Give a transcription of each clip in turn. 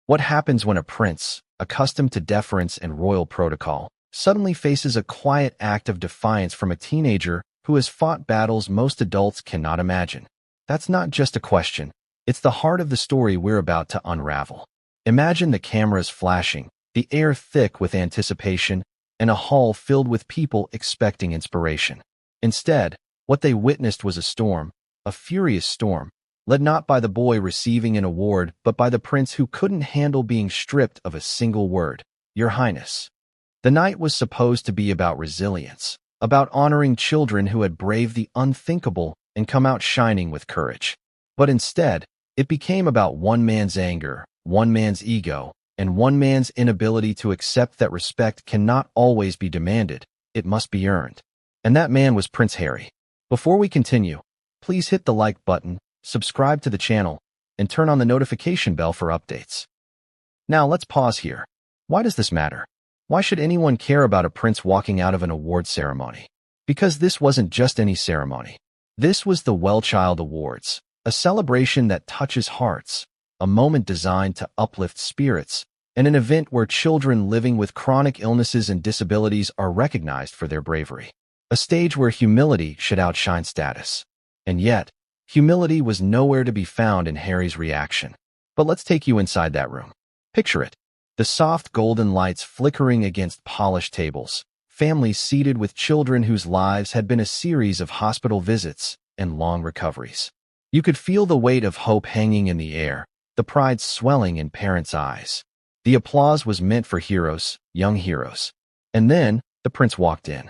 What happens when a prince, accustomed to deference and royal protocol, suddenly faces a quiet act of defiance from a teenager who has fought battles most adults cannot imagine? That's not just a question. It's the heart of the story we're about to unravel. Imagine the cameras flashing, the air thick with anticipation, and a hall filled with people expecting inspiration. Instead, what they witnessed was a storm, a furious storm, led not by the boy receiving an award but by the prince who couldn't handle being stripped of a single word, "Your Highness." The night was supposed to be about resilience, about honoring children who had braved the unthinkable and come out shining with courage. But instead, it became about one man's anger, one man's ego, and one man's inability to accept that respect cannot always be demanded, it must be earned. And that man was Prince Harry. Before we continue, please hit the like button, subscribe to the channel, and turn on the notification bell for updates. Now let's pause here. Why does this matter? Why should anyone care about a prince walking out of an award ceremony? Because this wasn't just any ceremony. This was the WellChild Awards, a celebration that touches hearts, a moment designed to uplift spirits, and an event where children living with chronic illnesses and disabilities are recognized for their bravery. A stage where humility should outshine status. And yet, humility was nowhere to be found in Harry's reaction. But let's take you inside that room. Picture it. The soft golden lights flickering against polished tables, families seated with children whose lives had been a series of hospital visits and long recoveries. You could feel the weight of hope hanging in the air, the pride swelling in parents' eyes. The applause was meant for heroes, young heroes. And then, the prince walked in.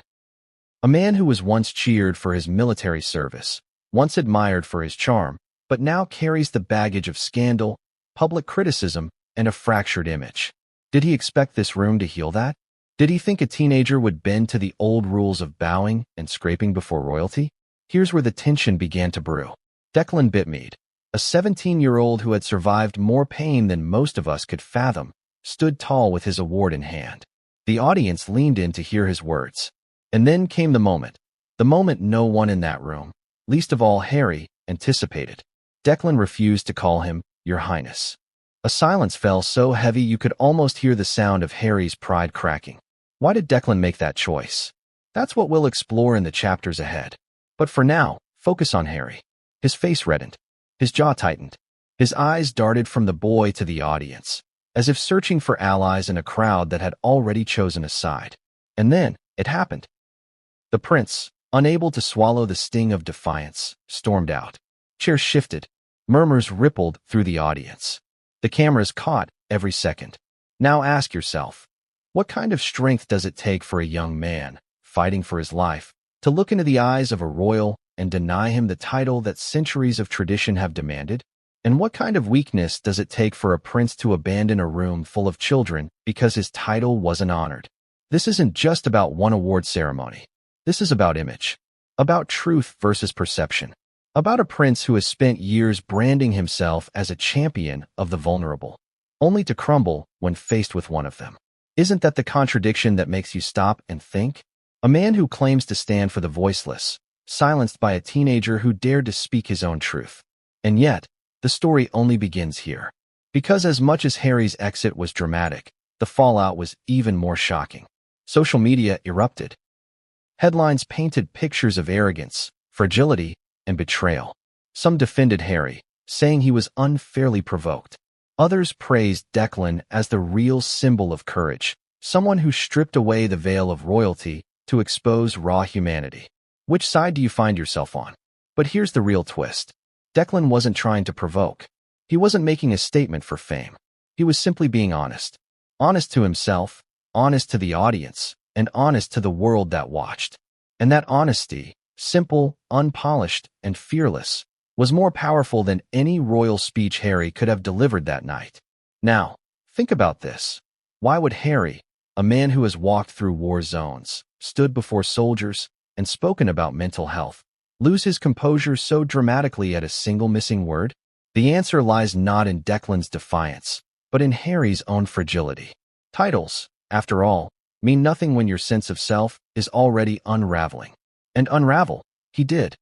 A man who was once cheered for his military service, once admired for his charm, but now carries the baggage of scandal, public criticism, and a fractured image. Did he expect this room to heal that? Did he think a teenager would bend to the old rules of bowing and scraping before royalty? Here's where the tension began to brew. Declan Bitmead, a 17-year-old who had survived more pain than most of us could fathom, stood tall with his award in hand. The audience leaned in to hear his words. And then came the moment no one in that room, least of all Harry, anticipated. Declan refused to call him Your Highness. A silence fell so heavy you could almost hear the sound of Harry's pride cracking. Why did Declan make that choice? That's what we'll explore in the chapters ahead. But for now, focus on Harry. His face reddened. His jaw tightened. His eyes darted from the boy to the audience, as if searching for allies in a crowd that had already chosen a side. And then, it happened. The prince, unable to swallow the sting of defiance, stormed out. Chairs shifted. Murmurs rippled through the audience. The cameras caught every second. Now ask yourself, what kind of strength does it take for a young man, fighting for his life, to look into the eyes of a royal and deny him the title that centuries of tradition have demanded? And what kind of weakness does it take for a prince to abandon a room full of children because his title wasn't honored? This isn't just about one award ceremony. This is about image, about truth versus perception, about a prince who has spent years branding himself as a champion of the vulnerable, only to crumble when faced with one of them. Isn't that the contradiction that makes you stop and think? A man who claims to stand for the voiceless, silenced by a teenager who dared to speak his own truth. And yet, the story only begins here. Because as much as Harry's exit was dramatic, the fallout was even more shocking. Social media erupted. Headlines painted pictures of arrogance, fragility, and betrayal. Some defended Harry, saying he was unfairly provoked. Others praised Declan as the real symbol of courage, someone who stripped away the veil of royalty to expose raw humanity. Which side do you find yourself on? But here's the real twist. Declan wasn't trying to provoke. He wasn't making a statement for fame. He was simply being honest. Honest to himself, honest to the audience, and honest to the world that watched. And that honesty, simple, unpolished, and fearless, was more powerful than any royal speech Harry could have delivered that night. Now, think about this. Why would Harry, a man who has walked through war zones, stood before soldiers, and spoken about mental health, lose his composure so dramatically at a single missing word? The answer lies not in Declan's defiance, but in Harry's own fragility. Titles, after all, mean nothing when your sense of self is already unraveling. And unravel, he did.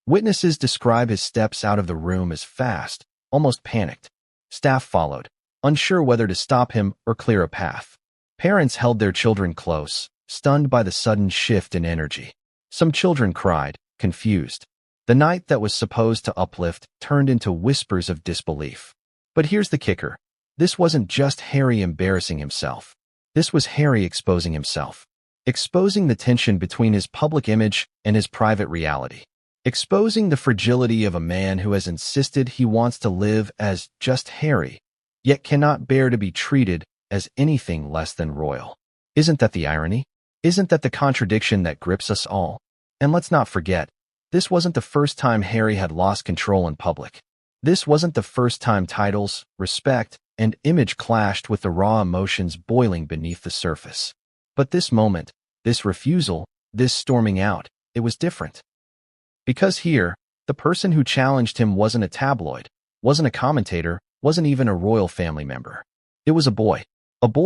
Witnesses describe his steps out of the room as fast, almost panicked. Staff followed, unsure whether to stop him or clear a path. Parents held their children close, stunned by the sudden shift in energy. Some children cried, confused. The night that was supposed to uplift turned into whispers of disbelief. But here's the kicker. This wasn't just Harry embarrassing himself. This was Harry exposing himself. Exposing the tension between his public image and his private reality. Exposing the fragility of a man who has insisted he wants to live as just Harry, yet cannot bear to be treated as anything less than royal. Isn't that the irony? Isn't that the contradiction that grips us all? And let's not forget, this wasn't the first time Harry had lost control in public. This wasn't the first time titles, respect, and image clashed with the raw emotions boiling beneath the surface. But this moment, this refusal, this storming out, it was different. Because here, the person who challenged him wasn't a tabloid, wasn't a commentator, wasn't even a royal family member. It was a boy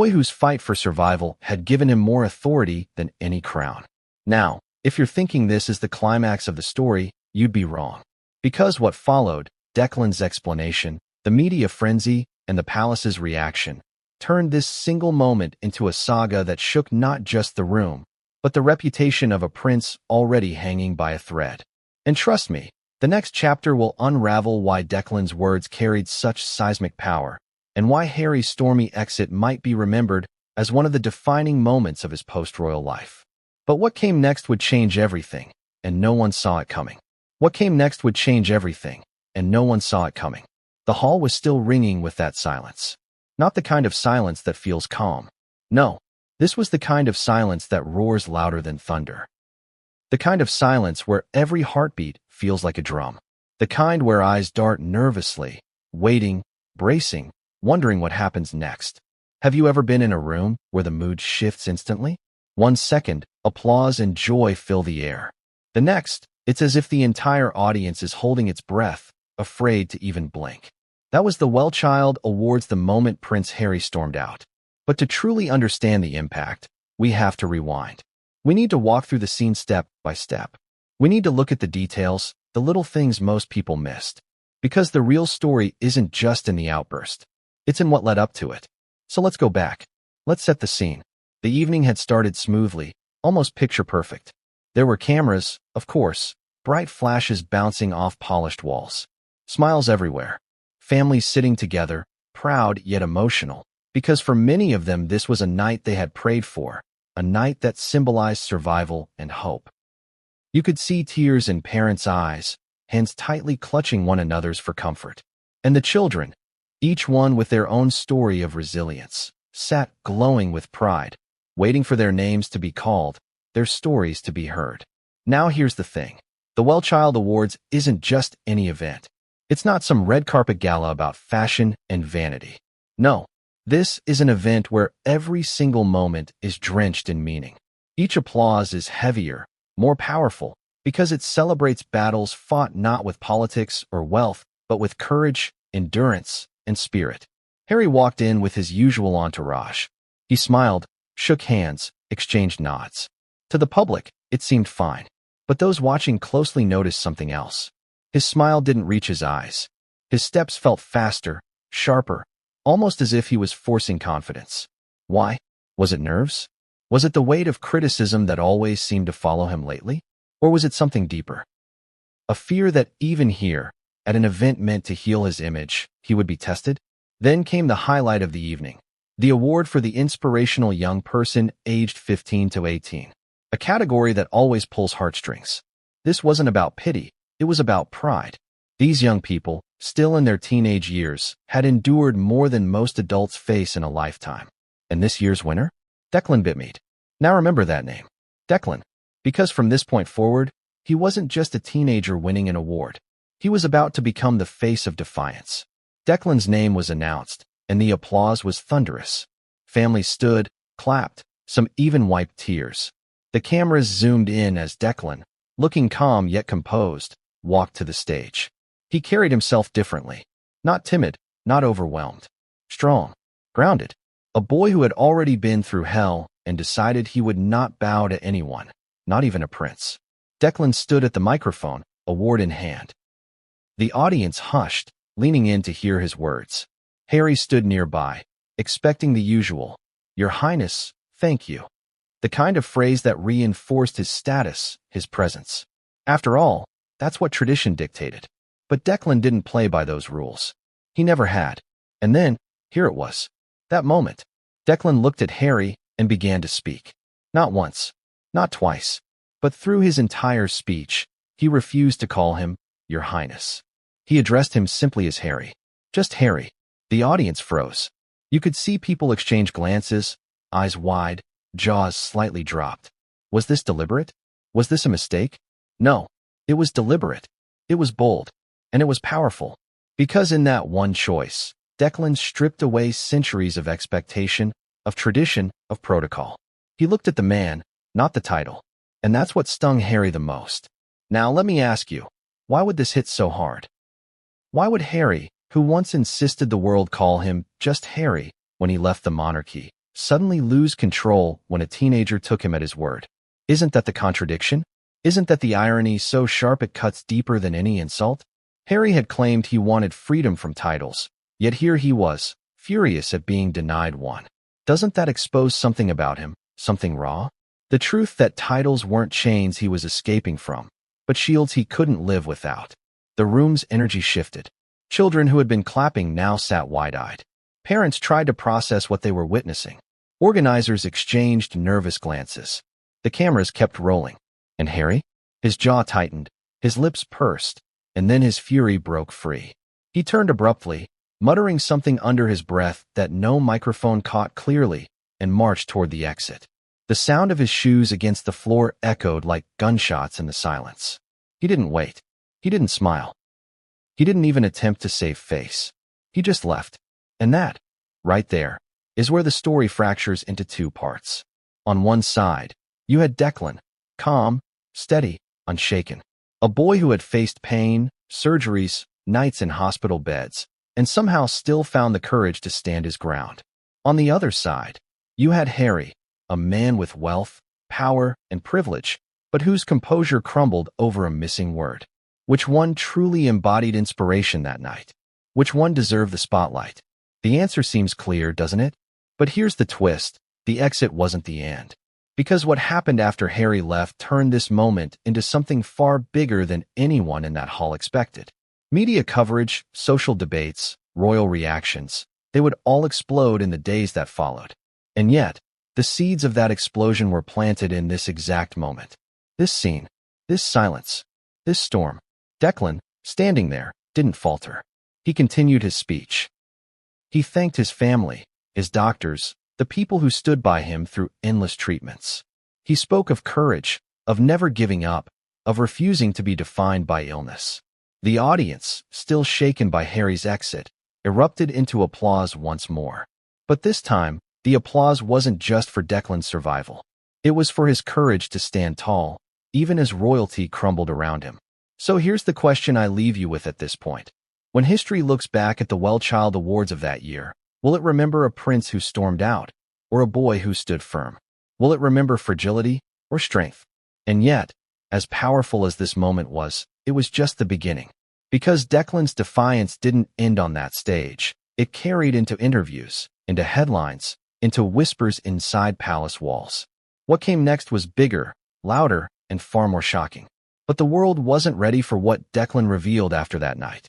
whose fight for survival had given him more authority than any crown. Now, if you're thinking this is the climax of the story, you'd be wrong. Because what followed, Declan's explanation, the media frenzy, and the palace's reaction, turned this single moment into a saga that shook not just the room, but the reputation of a prince already hanging by a thread. And trust me, the next chapter will unravel why Declan's words carried such seismic power, and why Harry's stormy exit might be remembered as one of the defining moments of his post-royal life. But what came next would change everything, and no one saw it coming. What came next would change everything, and no one saw it coming. The hall was still ringing with that silence. Not the kind of silence that feels calm. No, this was the kind of silence that roars louder than thunder. The kind of silence where every heartbeat feels like a drum. The kind where eyes dart nervously, waiting, bracing, wondering what happens next. Have you ever been in a room where the mood shifts instantly? 1 second, applause and joy fill the air. The next, it's as if the entire audience is holding its breath, afraid to even blink. That was the WellChild Awards the moment Prince Harry stormed out. But to truly understand the impact, we have to rewind. We need to walk through the scene step by step. We need to look at the details, the little things most people missed. Because the real story isn't just in the outburst. It's in what led up to it. So let's go back. Let's set the scene. The evening had started smoothly, almost picture perfect. There were cameras, of course, bright flashes bouncing off polished walls. Smiles everywhere. Families sitting together, proud yet emotional, because for many of them this was a night they had prayed for, a night that symbolized survival and hope. You could see tears in parents' eyes, hands tightly clutching one another's for comfort. And the children, each one with their own story of resilience, sat glowing with pride, waiting for their names to be called, their stories to be heard. Now here's the thing. The WellChild Awards isn't just any event. It's not some red carpet gala about fashion and vanity. No, this is an event where every single moment is drenched in meaning. Each applause is heavier, more powerful, because it celebrates battles fought not with politics or wealth, but with courage, endurance, and spirit. Harry walked in with his usual entourage. He smiled, shook hands, exchanged nods. To the public, it seemed fine. But those watching closely noticed something else. His smile didn't reach his eyes. His steps felt faster, sharper, almost as if he was forcing confidence. Why? Was it nerves? Was it the weight of criticism that always seemed to follow him lately? Or was it something deeper? A fear that even here, at an event meant to heal his image, he would be tested? Then came the highlight of the evening. The award for the inspirational young person aged 15 to 18. A category that always pulls heartstrings. This wasn't about pity, it was about pride. These young people, still in their teenage years, had endured more than most adults face in a lifetime. And this year's winner? Declan Bitmead. Now remember that name. Declan. Because from this point forward, he wasn't just a teenager winning an award. He was about to become the face of defiance. Declan's name was announced, and the applause was thunderous. Families stood, clapped, some even wiped tears. The cameras zoomed in as Declan, looking calm yet composed, walked to the stage. He carried himself differently. Not timid, not overwhelmed. Strong, grounded. A boy who had already been through hell and decided he would not bow to anyone, not even a prince. Declan stood at the microphone, award in hand. The audience hushed, leaning in to hear his words. Harry stood nearby, expecting the usual, "Your Highness, thank you." The kind of phrase that reinforced his status, his presence. After all, that's what tradition dictated. But Declan didn't play by those rules. He never had. And then, here it was. That moment. Declan looked at Harry and began to speak. Not once, not twice, but through his entire speech, he refused to call him Your Highness. He addressed him simply as Harry. Just Harry. The audience froze. You could see people exchange glances, eyes wide, jaws slightly dropped. Was this deliberate? Was this a mistake? No, it was deliberate. It was bold. And it was powerful. Because in that one choice, Declan stripped away centuries of expectation, of tradition, of protocol. He looked at the man, not the title. And that's what stung Harry the most. Now let me ask you, why would this hit so hard? Why would Harry, who once insisted the world call him just Harry when he left the monarchy, suddenly lose control when a teenager took him at his word? Isn't that the contradiction? Isn't that the irony so sharp it cuts deeper than any insult? Harry had claimed he wanted freedom from titles, yet here he was, furious at being denied one. Doesn't that expose something about him, something raw? The truth that titles weren't chains he was escaping from, but shields he couldn't live without. The room's energy shifted. Children who had been clapping now sat wide-eyed. Parents tried to process what they were witnessing. Organizers exchanged nervous glances. The cameras kept rolling. And Harry? His jaw tightened, his lips pursed, and then his fury broke free. He turned abruptly, muttering something under his breath that no microphone caught clearly, and marched toward the exit. The sound of his shoes against the floor echoed like gunshots in the silence. He didn't wait. He didn't smile. He didn't even attempt to save face. He just left. And that, right there, is where the story fractures into two parts. On one side, you had Declan, calm, steady, unshaken. A boy who had faced pain, surgeries, nights in hospital beds, and somehow still found the courage to stand his ground. On the other side, you had Harry, a man with wealth, power, and privilege, but whose composure crumbled over a missing word. Which one truly embodied inspiration that night? Which one deserved the spotlight? The answer seems clear, doesn't it? But here's the twist. The exit wasn't the end. Because what happened after Harry left turned this moment into something far bigger than anyone in that hall expected. Media coverage, social debates, royal reactions, they would all explode in the days that followed. And yet, the seeds of that explosion were planted in this exact moment. This scene, this silence, this storm. Declan, standing there, didn't falter. He continued his speech. He thanked his family, his doctors, the people who stood by him through endless treatments. He spoke of courage, of never giving up, of refusing to be defined by illness. The audience, still shaken by Harry's exit, erupted into applause once more. But this time, the applause wasn't just for Declan's survival. It was for his courage to stand tall, even as royalty crumbled around him. So here's the question I leave you with at this point. When history looks back at the WellChild Awards of that year, will it remember a prince who stormed out, or a boy who stood firm? Will it remember fragility or strength? And yet, as powerful as this moment was, it was just the beginning. Because Declan's defiance didn't end on that stage. It carried into interviews, into headlines, into whispers inside palace walls. What came next was bigger, louder, and far more shocking. But the world wasn't ready for what Declan revealed after that night.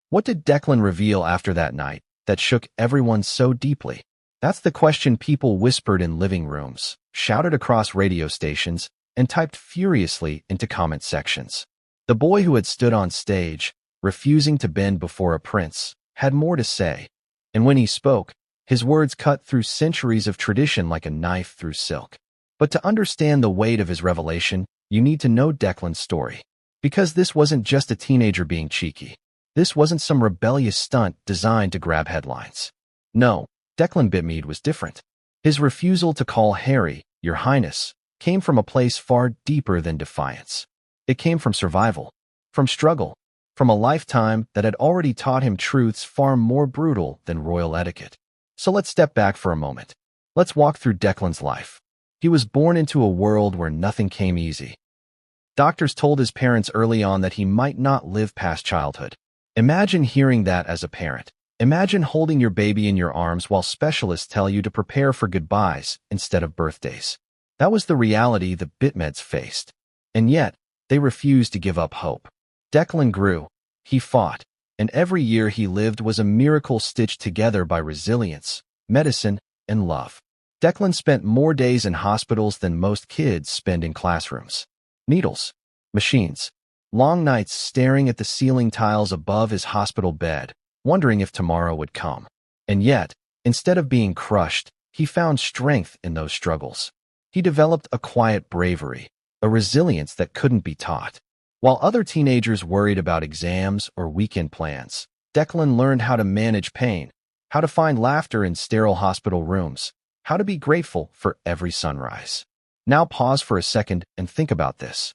What did Declan reveal after that night that shook everyone so deeply? That's the question people whispered in living rooms, shouted across radio stations, and typed furiously into comment sections. The boy who had stood on stage, refusing to bend before a prince, had more to say. And when he spoke, his words cut through centuries of tradition like a knife through silk. But to understand the weight of his revelation, you need to know Declan's story. Because this wasn't just a teenager being cheeky. This wasn't some rebellious stunt designed to grab headlines. No, Declan Bitmead was different. His refusal to call Harry, Your Highness, came from a place far deeper than defiance. It came from survival, from struggle, from a lifetime that had already taught him truths far more brutal than royal etiquette. So let's step back for a moment. Let's walk through Declan's life. He was born into a world where nothing came easy. Doctors told his parents early on that he might not live past childhood. Imagine hearing that as a parent. Imagine holding your baby in your arms while specialists tell you to prepare for goodbyes instead of birthdays. That was the reality the Bitmeds faced. And yet, they refused to give up hope. Declan grew. He fought. And every year he lived was a miracle stitched together by resilience, medicine, and love. Declan spent more days in hospitals than most kids spend in classrooms. Needles, machines, long nights staring at the ceiling tiles above his hospital bed, wondering if tomorrow would come. And yet, instead of being crushed, he found strength in those struggles. He developed a quiet bravery, a resilience that couldn't be taught. While other teenagers worried about exams or weekend plans, Declan learned how to manage pain, how to find laughter in sterile hospital rooms, how to be grateful for every sunrise. Now pause for a second and think about this.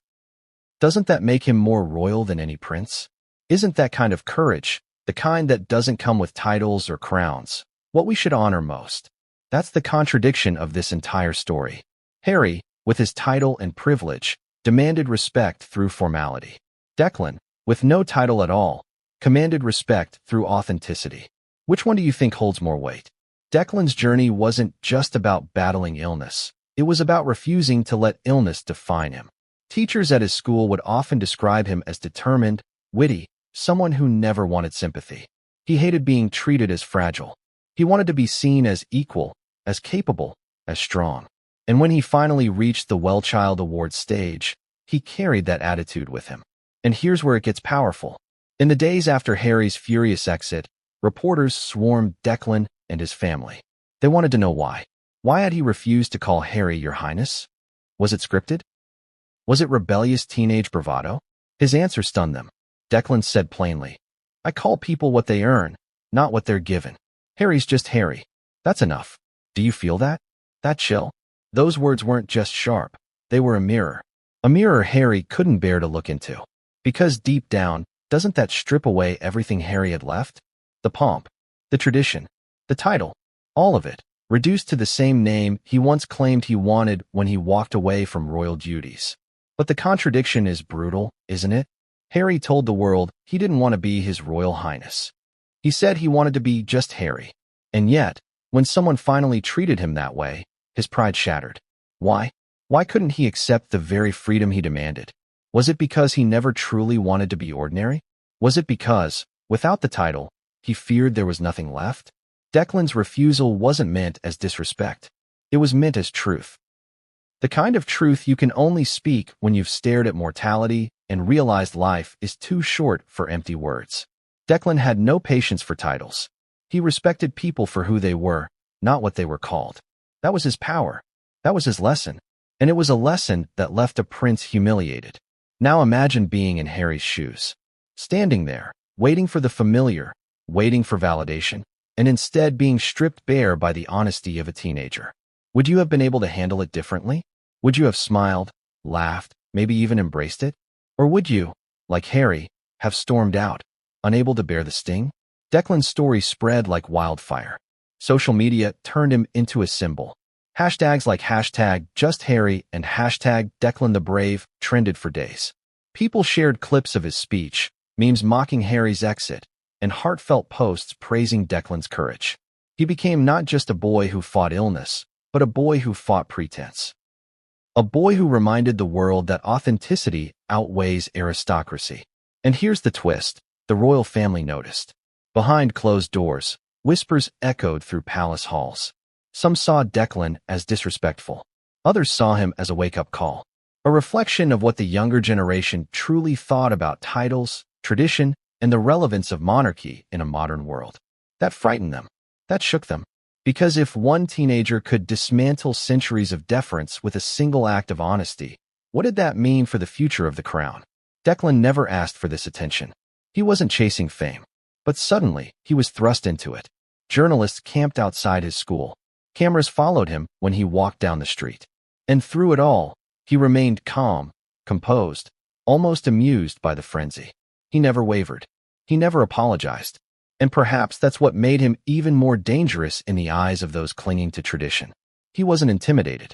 Doesn't that make him more royal than any prince? Isn't that kind of courage, the kind that doesn't come with titles or crowns, what we should honor most? That's the contradiction of this entire story. Harry, with his title and privilege, demanded respect through formality. Declan, with no title at all, commanded respect through authenticity. Which one do you think holds more weight? Declan's journey wasn't just about battling illness. It was about refusing to let illness define him. Teachers at his school would often describe him as determined, witty, someone who never wanted sympathy. He hated being treated as fragile. He wanted to be seen as equal, as capable, as strong. And when he finally reached the WellChild Awards stage, he carried that attitude with him. And here's where it gets powerful. In the days after Harry's furious exit, reporters swarmed Declan and his family. They wanted to know why. Why had he refused to call Harry Your Highness? Was it scripted? Was it rebellious teenage bravado? His answer stunned them. Declan said plainly, "I call people what they earn, not what they're given. Harry's just Harry. That's enough. Do you feel that? That chill?" Those words weren't just sharp. They were a mirror. A mirror Harry couldn't bear to look into. Because deep down, doesn't that strip away everything Harry had left? The pomp, the tradition, the title, all of it, reduced to the same name he once claimed he wanted when he walked away from royal duties. But the contradiction is brutal, isn't it? Harry told the world he didn't want to be His Royal Highness. He said he wanted to be just Harry. And yet, when someone finally treated him that way, his pride shattered. Why? Why couldn't he accept the very freedom he demanded? Was it because he never truly wanted to be ordinary? Was it because, without the title, he feared there was nothing left? Declan's refusal wasn't meant as disrespect. It was meant as truth. The kind of truth you can only speak when you've stared at mortality and realized life is too short for empty words. Declan had no patience for titles. He respected people for who they were, not what they were called. That was his power. That was his lesson. And it was a lesson that left a prince humiliated. Now imagine being in Harry's shoes. Standing there, waiting for the familiar, waiting for validation, and instead being stripped bare by the honesty of a teenager. Would you have been able to handle it differently? Would you have smiled, laughed, maybe even embraced it? Or would you, like Harry, have stormed out, unable to bear the sting? Declan's story spread like wildfire. Social media turned him into a symbol. Hashtags like #JustHarry and #DeclanTheBrave trended for days. People shared clips of his speech, memes mocking Harry's exit, and heartfelt posts praising Declan's courage. He became not just a boy who fought illness, but a boy who fought pretense. A boy who reminded the world that authenticity outweighs aristocracy. And here's the twist. The royal family noticed. Behind closed doors, whispers echoed through palace halls. Some saw Declan as disrespectful. Others saw him as a wake-up call. A reflection of what the younger generation truly thought about titles, tradition, and the relevance of monarchy in a modern world. That frightened them. That shook them. Because if one teenager could dismantle centuries of deference with a single act of honesty, what did that mean for the future of the crown? Declan never asked for this attention. He wasn't chasing fame. But suddenly, he was thrust into it. Journalists camped outside his school. Cameras followed him when he walked down the street. And through it all, he remained calm, composed, almost amused by the frenzy. He never wavered. He never apologized. And perhaps that's what made him even more dangerous in the eyes of those clinging to tradition. He wasn't intimidated.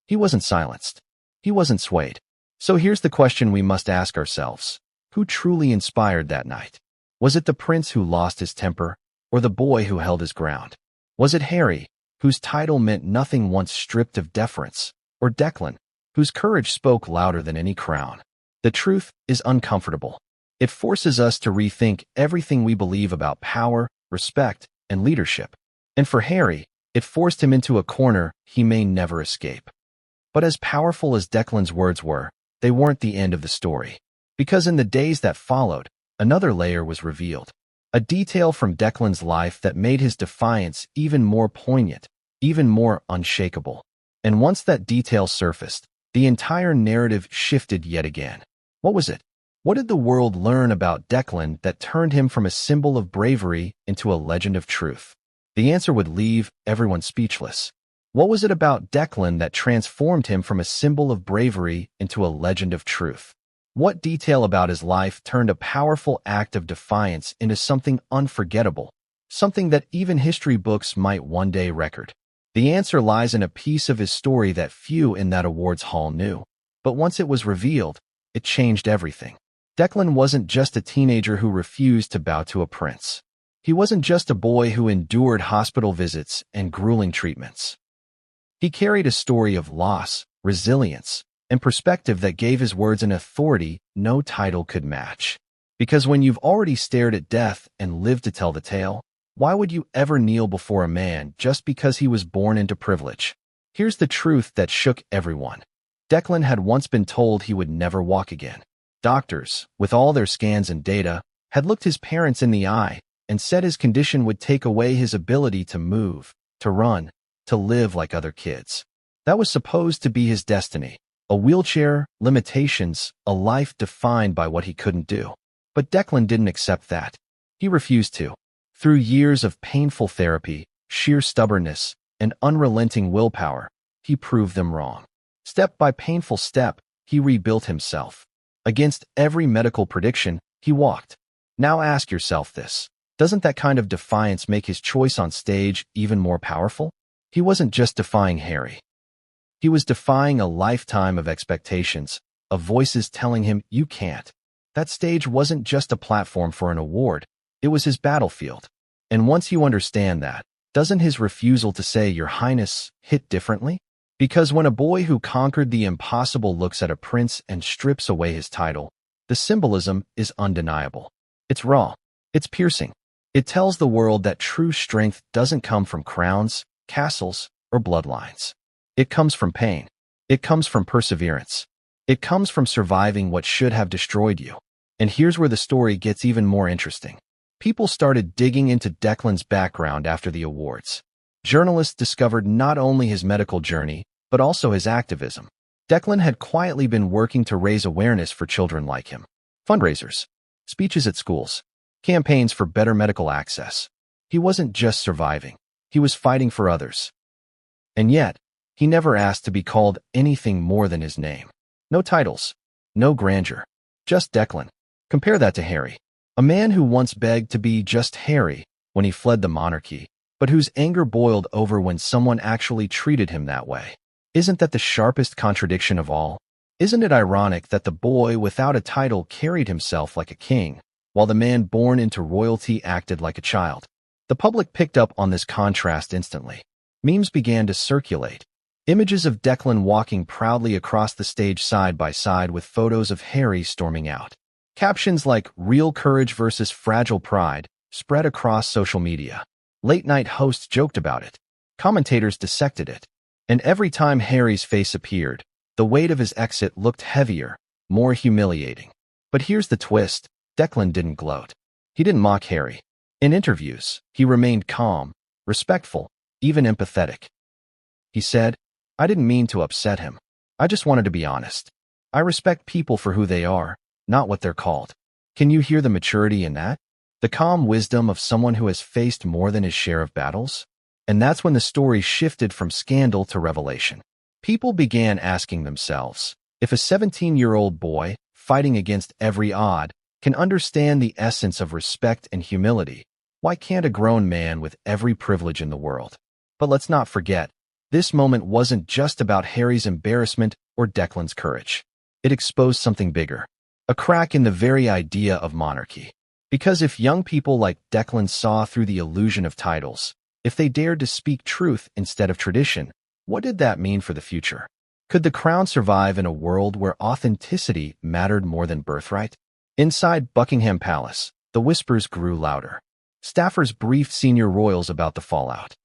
He wasn't silenced. He wasn't swayed. So here's the question we must ask ourselves. Who truly inspired that night? Was it the prince who lost his temper, or the boy who held his ground? Was it Harry, whose title meant nothing once stripped of deference, or Declan, whose courage spoke louder than any crown? The truth is uncomfortable. It forces us to rethink everything we believe about power, respect, and leadership. And for Harry, it forced him into a corner he may never escape. But as powerful as Declan's words were, they weren't the end of the story. Because in the days that followed, another layer was revealed. A detail from Declan's life that made his defiance even more poignant, even more unshakable. And once that detail surfaced, the entire narrative shifted yet again. What was it? What did the world learn about Declan that turned him from a symbol of bravery into a legend of truth? The answer would leave everyone speechless. What was it about Declan that transformed him from a symbol of bravery into a legend of truth? What detail about his life turned a powerful act of defiance into something unforgettable, something that even history books might one day record? The answer lies in a piece of his story that few in that awards hall knew. But once it was revealed, it changed everything. Declan wasn't just a teenager who refused to bow to a prince. He wasn't just a boy who endured hospital visits and grueling treatments. He carried a story of loss, resilience, and perspective that gave his words an authority no title could match. Because when you've already stared at death and lived to tell the tale, why would you ever kneel before a man just because he was born into privilege? Here's the truth that shook everyone. Declan had once been told he would never walk again. Doctors, with all their scans and data, had looked his parents in the eye and said his condition would take away his ability to move, to run, to live like other kids. That was supposed to be his destiny. A wheelchair, limitations, a life defined by what he couldn't do. But Declan didn't accept that. He refused to. Through years of painful therapy, sheer stubbornness, and unrelenting willpower, he proved them wrong. Step by painful step, he rebuilt himself. Against every medical prediction, he walked. Now ask yourself this. Doesn't that kind of defiance make his choice on stage even more powerful? He wasn't just defying Harry. He was defying a lifetime of expectations, of voices telling him, you can't. That stage wasn't just a platform for an award. It was his battlefield. And once you understand that, doesn't his refusal to say, Your Highness, hit differently? Because when a boy who conquered the impossible looks at a prince and strips away his title, the symbolism is undeniable. It's raw. It's piercing. It tells the world that true strength doesn't come from crowns, castles, or bloodlines. It comes from pain. It comes from perseverance. It comes from surviving what should have destroyed you. And here's where the story gets even more interesting. People started digging into Declan's background after the awards. Journalists discovered not only his medical journey, but also his activism. Declan had quietly been working to raise awareness for children like him. Fundraisers, speeches at schools, campaigns for better medical access. He wasn't just surviving. He was fighting for others. And yet, he never asked to be called anything more than his name. No titles, no grandeur, just Declan. Compare that to Harry, a man who once begged to be just Harry when he fled the monarchy, but whose anger boiled over when someone actually treated him that way. Isn't that the sharpest contradiction of all? Isn't it ironic that the boy without a title carried himself like a king, while the man born into royalty acted like a child? The public picked up on this contrast instantly. Memes began to circulate. Images of Declan walking proudly across the stage side by side with photos of Harry storming out. Captions like "Real courage versus fragile pride" spread across social media. Late-night hosts joked about it. Commentators dissected it. And every time Harry's face appeared, the weight of his exit looked heavier, more humiliating. But here's the twist. Declan didn't gloat. He didn't mock Harry. In interviews, he remained calm, respectful, even empathetic. He said, I didn't mean to upset him. I just wanted to be honest. I respect people for who they are, not what they're called. Can you hear the maturity in that? The calm wisdom of someone who has faced more than his share of battles? And that's when the story shifted from scandal to revelation. People began asking themselves, if a 17-year-old boy, fighting against every odd, can understand the essence of respect and humility, why can't a grown man with every privilege in the world? But let's not forget, this moment wasn't just about Harry's embarrassment or Declan's courage. It exposed something bigger, a crack in the very idea of monarchy. Because if young people like Declan saw through the illusion of titles, if they dared to speak truth instead of tradition, what did that mean for the future? Could the crown survive in a world where authenticity mattered more than birthright? Inside Buckingham Palace, the whispers grew louder. Staffers briefed senior royals about the fallout.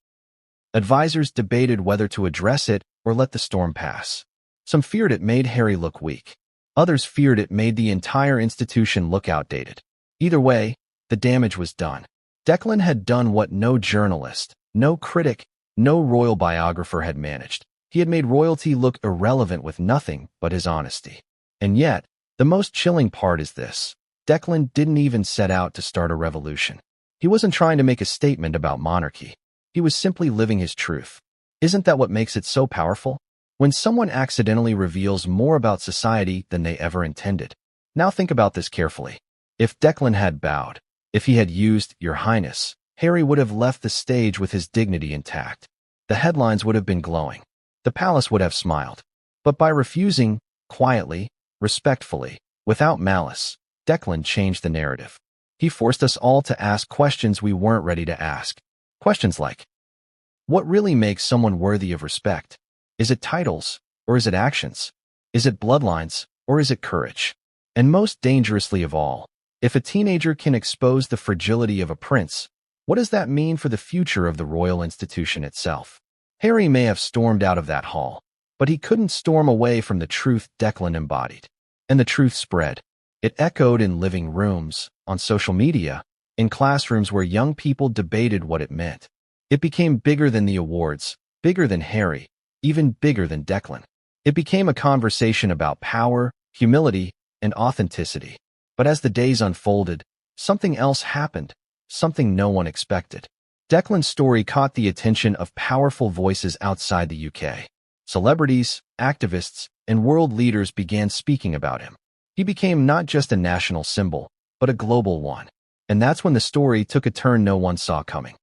Advisors debated whether to address it or let the storm pass. Some feared it made Harry look weak. Others feared it made the entire institution look outdated. Either way, the damage was done. Declan had done what no journalist, no critic, no royal biographer had managed. He had made royalty look irrelevant with nothing but his honesty. And yet, the most chilling part is this. Declan didn't even set out to start a revolution. He wasn't trying to make a statement about monarchy. He was simply living his truth. Isn't that what makes it so powerful? When someone accidentally reveals more about society than they ever intended. Now think about this carefully. If Declan had bowed, if he had used "Your Highness," Harry would have left the stage with his dignity intact. The headlines would have been glowing. The palace would have smiled. But by refusing, quietly, respectfully, without malice, Declan changed the narrative. He forced us all to ask questions we weren't ready to ask. Questions like, what really makes someone worthy of respect? Is it titles, or is it actions? Is it bloodlines, or is it courage? And most dangerously of all, if a teenager can expose the fragility of a prince, what does that mean for the future of the royal institution itself? Harry may have stormed out of that hall, but he couldn't storm away from the truth Declan embodied. And the truth spread. It echoed in living rooms, on social media, in classrooms where young people debated what it meant. It became bigger than the awards, bigger than Harry, even bigger than Declan. It became a conversation about power, humility, and authenticity. But as the days unfolded, something else happened, something no one expected. Declan's story caught the attention of powerful voices outside the UK. Celebrities, activists, and world leaders began speaking about him. He became not just a national symbol, but a global one. And that's when the story took a turn no one saw coming.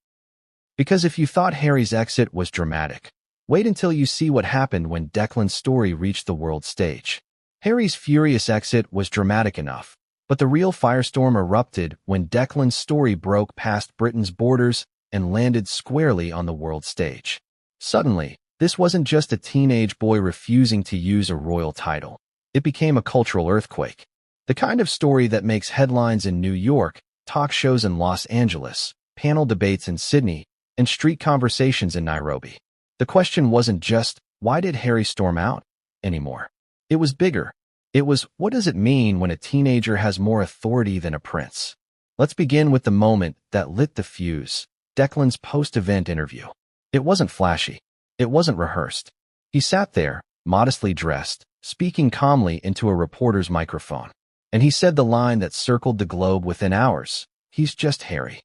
Because if you thought Harry's exit was dramatic, wait until you see what happened when Declan's story reached the world stage. Harry's furious exit was dramatic enough, but the real firestorm erupted when Declan's story broke past Britain's borders and landed squarely on the world stage. Suddenly, this wasn't just a teenage boy refusing to use a royal title. It became a cultural earthquake. The kind of story that makes headlines in New York, talk shows in Los Angeles, panel debates in Sydney, and street conversations in Nairobi. The question wasn't just, why did Harry storm out? Anymore. It was bigger. It was, what does it mean when a teenager has more authority than a prince? Let's begin with the moment that lit the fuse. Declan's post-event interview. It wasn't flashy. It wasn't rehearsed. He sat there, modestly dressed, speaking calmly into a reporter's microphone. And he said the line that circled the globe within hours. He's just Harry.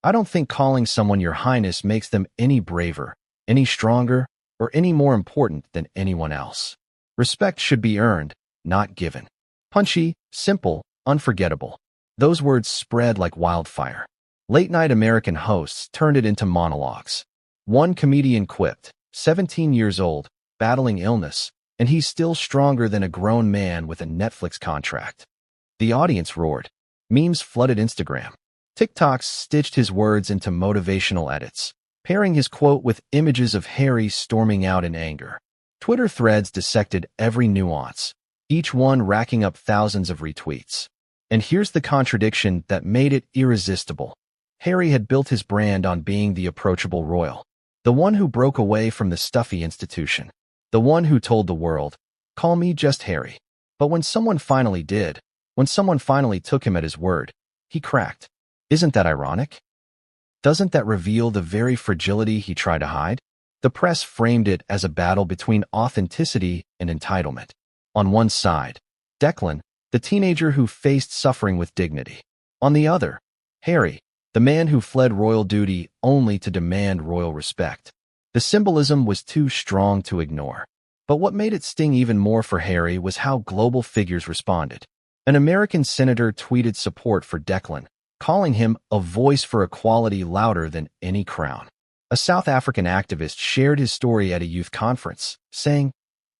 I don't think calling someone Your Highness makes them any braver, any stronger, or any more important than anyone else. Respect should be earned, not given. Punchy, simple, unforgettable. Those words spread like wildfire. Late-night American hosts turned it into monologues. One comedian quipped, 17 years old, battling illness, and he's still stronger than a grown man with a Netflix contract. The audience roared. Memes flooded Instagram. TikToks stitched his words into motivational edits, pairing his quote with images of Harry storming out in anger. Twitter threads dissected every nuance, each one racking up thousands of retweets. And here's the contradiction that made it irresistible. Harry had built his brand on being the approachable royal, the one who broke away from the stuffy institution, the one who told the world, call me just Harry. But when someone finally did, when someone finally took him at his word, he cracked. Isn't that ironic? Doesn't that reveal the very fragility he tried to hide? The press framed it as a battle between authenticity and entitlement. On one side, Declan, the teenager who faced suffering with dignity. On the other, Harry, the man who fled royal duty only to demand royal respect. The symbolism was too strong to ignore. But what made it sting even more for Harry was how global figures responded. An American senator tweeted support for Declan, calling him a voice for equality louder than any crown. A South African activist shared his story at a youth conference, saying,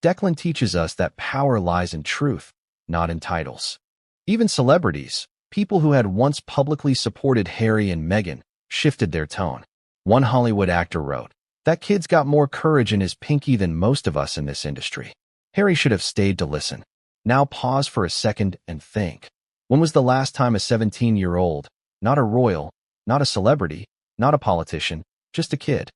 Declan teaches us that power lies in truth, not in titles. Even celebrities, People who had once publicly supported Harry and Meghan shifted their tone. One Hollywood actor wrote, "That kid's got more courage in his pinky than most of us in this industry. Harry should have stayed to listen." Now pause for a second and think. When was the last time a 17-year-old, not a royal, not a celebrity, not a politician, just a kid,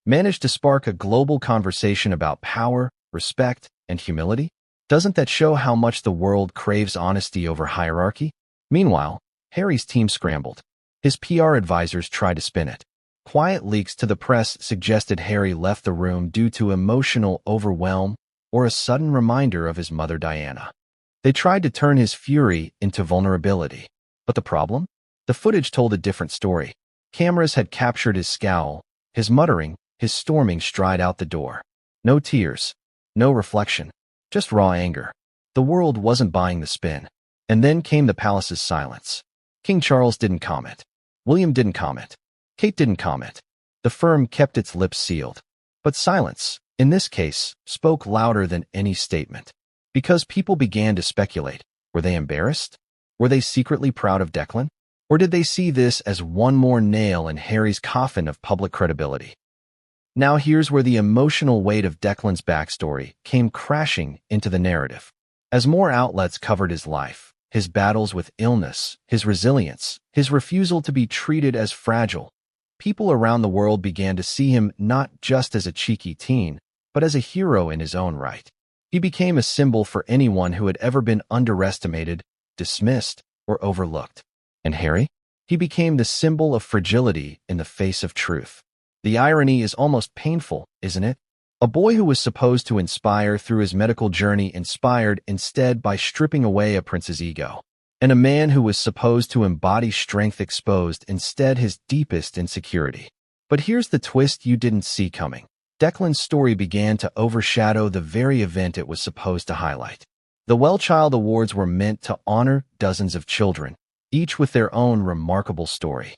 managed to spark a global conversation about power, respect, and humility? Doesn't that show how much the world craves honesty over hierarchy? Meanwhile, Harry's team scrambled. His PR advisors tried to spin it. Quiet leaks to the press suggested Harry left the room due to emotional overwhelm or a sudden reminder of his mother Diana. They tried to turn his fury into vulnerability. But the problem? The footage told a different story. Cameras had captured his scowl, his muttering, his storming stride out the door. No tears, no reflection, just raw anger. The world wasn't buying the spin. And then came the palace's silence. King Charles didn't comment. William didn't comment. Kate didn't comment. The firm kept its lips sealed. But silence, in this case, spoke louder than any statement. Because people began to speculate. Were they embarrassed? Were they secretly proud of Declan? Or did they see this as one more nail in Harry's coffin of public credibility? Now here's where the emotional weight of Declan's backstory came crashing into the narrative. As more outlets covered his life, his battles with illness, his resilience, his refusal to be treated as fragile, people around the world began to see him not just as a cheeky teen, but as a hero in his own right. He became a symbol for anyone who had ever been underestimated, dismissed, or overlooked. And Harry? He became the symbol of fragility in the face of truth. The irony is almost painful, isn't it? A boy who was supposed to inspire through his medical journey inspired instead by stripping away a prince's ego. And a man who was supposed to embody strength exposed instead his deepest insecurity. But here's the twist you didn't see coming. Declan's story began to overshadow the very event it was supposed to highlight. The WellChild Awards were meant to honor dozens of children, each with their own remarkable story.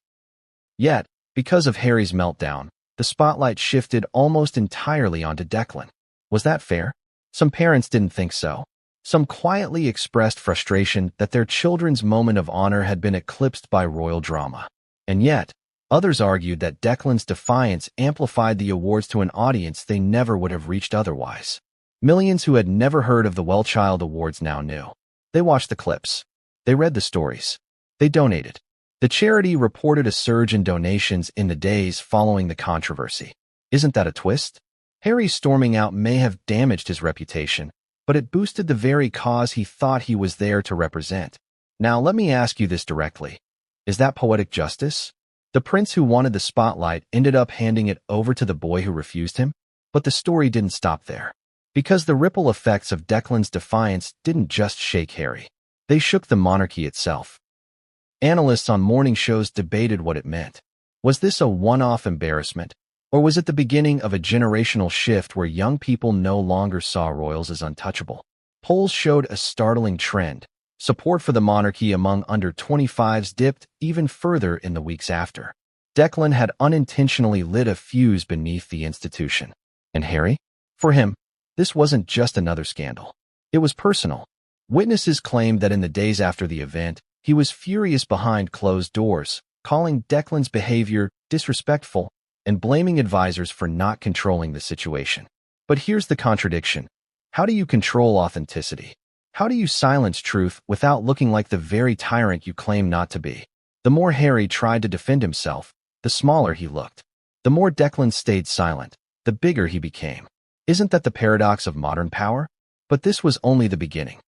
Yet, because of Harry's meltdown, the spotlight shifted almost entirely onto Declan. Was that fair? Some parents didn't think so. Some quietly expressed frustration that their children's moment of honor had been eclipsed by royal drama. And yet, others argued that Declan's defiance amplified the awards to an audience they never would have reached otherwise. Millions who had never heard of the WellChild Awards now knew. They watched the clips. They read the stories. They donated. The charity reported a surge in donations in the days following the controversy. Isn't that a twist? Harry's storming out may have damaged his reputation, but it boosted the very cause he thought he was there to represent. Now let me ask you this directly. Is that poetic justice? The prince who wanted the spotlight ended up handing it over to the boy who refused him? But the story didn't stop there. Because the ripple effects of Declan's defiance didn't just shake Harry. They shook the monarchy itself. Analysts on morning shows debated what it meant. Was this a one-off embarrassment? Or was it the beginning of a generational shift where young people no longer saw royals as untouchable? Polls showed a startling trend. Support for the monarchy among under 25s dipped even further in the weeks after. Declan had unintentionally lit a fuse beneath the institution. And Harry? For him, this wasn't just another scandal. It was personal. Witnesses claimed that in the days after the event, he was furious behind closed doors, calling Declan's behavior disrespectful and blaming advisors for not controlling the situation. But here's the contradiction. How do you control authenticity? How do you silence truth without looking like the very tyrant you claim not to be? The more Harry tried to defend himself, the smaller he looked. The more Declan stayed silent, the bigger he became. Isn't that the paradox of modern power? But this was only the beginning.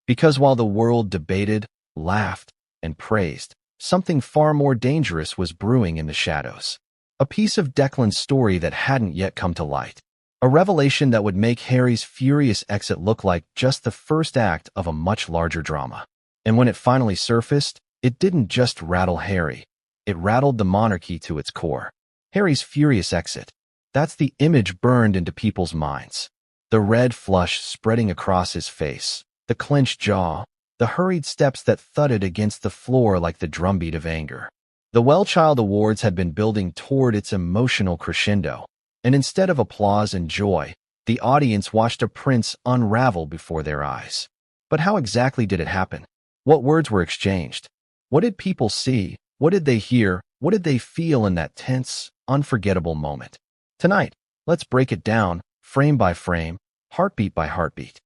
Because while the world debated, laughed, and praised, something far more dangerous was brewing in the shadows. A piece of Declan's story that hadn't yet come to light. A revelation that would make Harry's furious exit look like just the first act of a much larger drama. And when it finally surfaced, it didn't just rattle Harry. It rattled the monarchy to its core. Harry's furious exit. That's the image burned into people's minds. The red flush spreading across his face, the clenched jaw, the hurried steps that thudded against the floor like the drumbeat of anger. The WellChild Awards had been building toward its emotional crescendo, and instead of applause and joy, the audience watched a prince unravel before their eyes. But how exactly did it happen? What words were exchanged? What did people see? What did they hear? What did they feel in that tense, unforgettable moment? Tonight, let's break it down, frame by frame, heartbeat by heartbeat.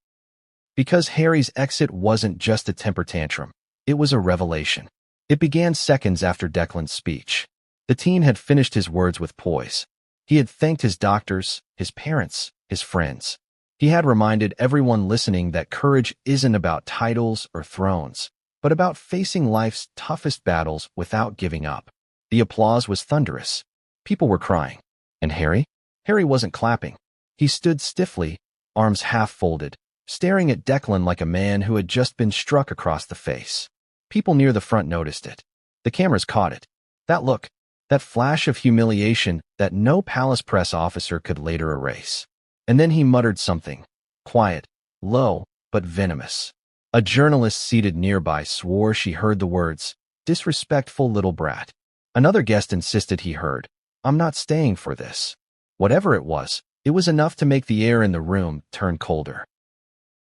Because Harry's exit wasn't just a temper tantrum, it was a revelation. It began seconds after Declan's speech. The teen had finished his words with poise. He had thanked his doctors, his parents, his friends. He had reminded everyone listening that courage isn't about titles or thrones, but about facing life's toughest battles without giving up. The applause was thunderous. People were crying. And Harry? Harry wasn't clapping. He stood stiffly, arms half folded, staring at Declan like a man who had just been struck across the face. People near the front noticed it. The cameras caught it. That look, that flash of humiliation that no palace press officer could later erase. And then he muttered something, quiet, low, but venomous. A journalist seated nearby swore she heard the words, "Disrespectful little brat." Another guest insisted he heard, "I'm not staying for this." Whatever it was enough to make the air in the room turn colder.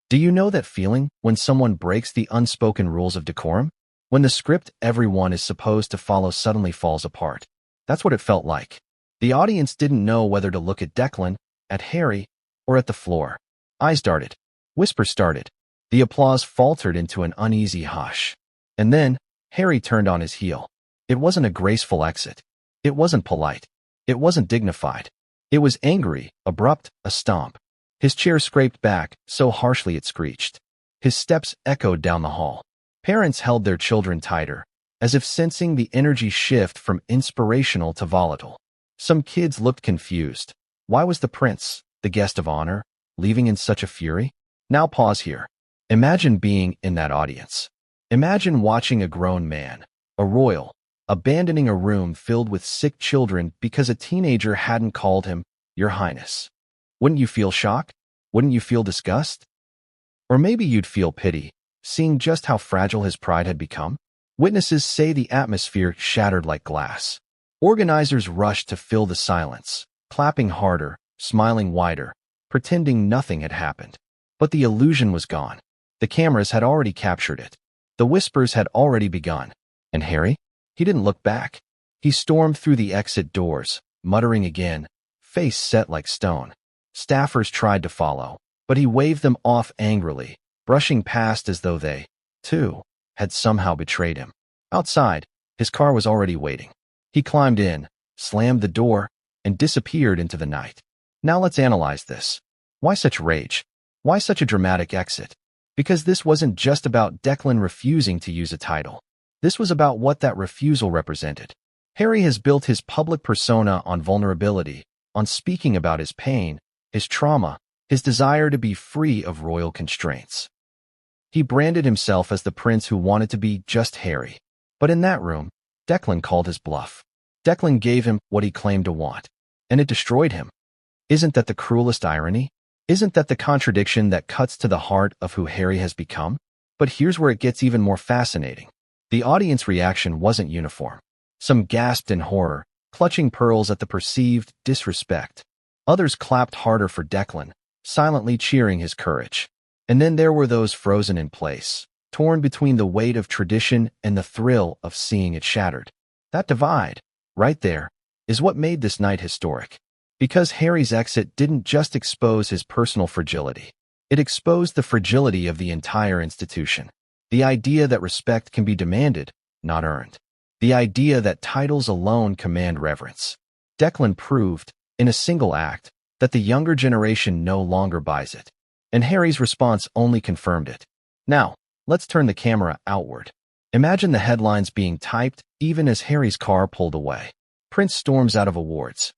Do you know that feeling when someone breaks the unspoken rules of decorum? When the script everyone is supposed to follow suddenly falls apart. That's what it felt like. The audience didn't know whether to look at Declan, at Harry, or at the floor. Eyes darted. Whispers started. The applause faltered into an uneasy hush. And then, Harry turned on his heel. It wasn't a graceful exit. It wasn't polite. It wasn't dignified. It was angry, abrupt, a stomp. His chair scraped back, so harshly it screeched. His steps echoed down the hall. Parents held their children tighter, as if sensing the energy shift from inspirational to volatile. Some kids looked confused. Why was the prince, the guest of honor, leaving in such a fury? Now pause here. Imagine being in that audience. Imagine watching a grown man, a royal, abandoning a room filled with sick children because a teenager hadn't called him, "Your Highness." Wouldn't you feel shock? Wouldn't you feel disgust? Or maybe you'd feel pity, seeing just how fragile his pride had become? Witnesses say the atmosphere shattered like glass. Organizers rushed to fill the silence, clapping harder, smiling wider, pretending nothing had happened. But the illusion was gone. The cameras had already captured it. The whispers had already begun. And Harry? He didn't look back. He stormed through the exit doors, muttering again, face set like stone. Staffers tried to follow, but he waved them off angrily, brushing past as though they, too, had somehow betrayed him. Outside, his car was already waiting. He climbed in, slammed the door, and disappeared into the night. Now let's analyze this. Why such rage? Why such a dramatic exit? Because this wasn't just about Declan refusing to use a title. This was about what that refusal represented. Harry has built his public persona on vulnerability, on speaking about his pain, his trauma, his desire to be free of royal constraints. He branded himself as the prince who wanted to be just Harry. But in that room, Declan called his bluff. Declan gave him what he claimed to want, and it destroyed him. Isn't that the cruelest irony? Isn't that the contradiction that cuts to the heart of who Harry has become? But here's where it gets even more fascinating. The audience reaction wasn't uniform. Some gasped in horror, clutching pearls at the perceived disrespect. Others clapped harder for Declan, silently cheering his courage. And then there were those frozen in place, torn between the weight of tradition and the thrill of seeing it shattered. That divide, right there, is what made this night historic. Because Harry's exit didn't just expose his personal fragility. It exposed the fragility of the entire institution. The idea that respect can be demanded, not earned. The idea that titles alone command reverence. Declan proved, in a single act, that the younger generation no longer buys it. And Harry's response only confirmed it. Now, let's turn the camera outward. Imagine the headlines being typed even as Harry's car pulled away. Prince storms out of awards.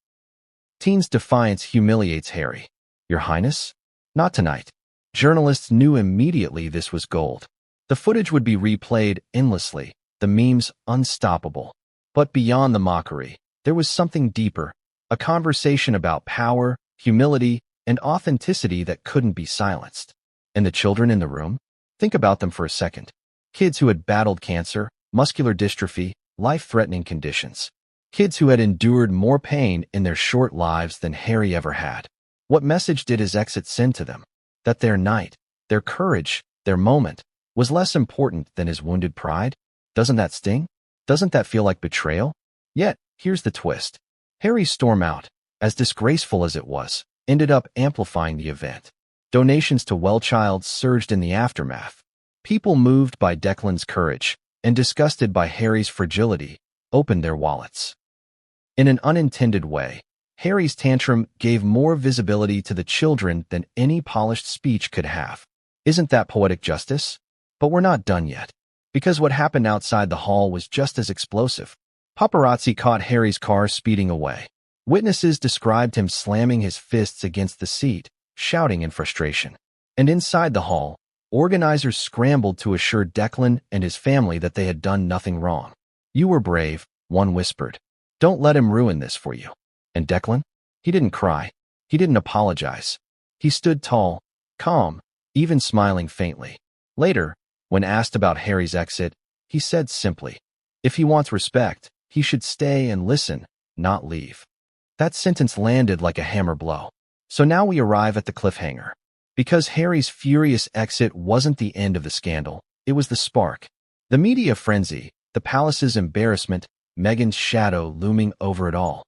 Teen's defiance humiliates Harry. Your Highness? Not tonight. Journalists knew immediately this was gold. The footage would be replayed endlessly, the memes unstoppable. But beyond the mockery, there was something deeper, a conversation about power, humility, and authenticity that couldn't be silenced. And the children in the room? Think about them for a second. Kids who had battled cancer, muscular dystrophy, life-threatening conditions. Kids who had endured more pain in their short lives than Harry ever had. What message did his exit send to them? That their night, their courage, their moment, was less important than his wounded pride? Doesn't that sting? Doesn't that feel like betrayal? Yet, here's the twist. Harry's storm out, as disgraceful as it was, ended up amplifying the event. Donations to WellChild surged in the aftermath. People moved by Declan's courage and disgusted by Harry's fragility opened their wallets. In an unintended way, Harry's tantrum gave more visibility to the children than any polished speech could have. Isn't that poetic justice? But we're not done yet. Because what happened outside the hall was just as explosive. Paparazzi caught Harry's car speeding away. Witnesses described him slamming his fists against the seat, shouting in frustration. And inside the hall, organizers scrambled to assure Declan and his family that they had done nothing wrong. "You were brave," one whispered. "Don't let him ruin this for you." And Declan? He didn't cry. He didn't apologize. He stood tall, calm, even smiling faintly. Later, when asked about Harry's exit, he said simply, "If he wants respect, he should stay and listen, not leave." That sentence landed like a hammer blow. So now we arrive at the cliffhanger. Because Harry's furious exit wasn't the end of the scandal, it was the spark. The media frenzy, the palace's embarrassment, Meghan's shadow looming over it all.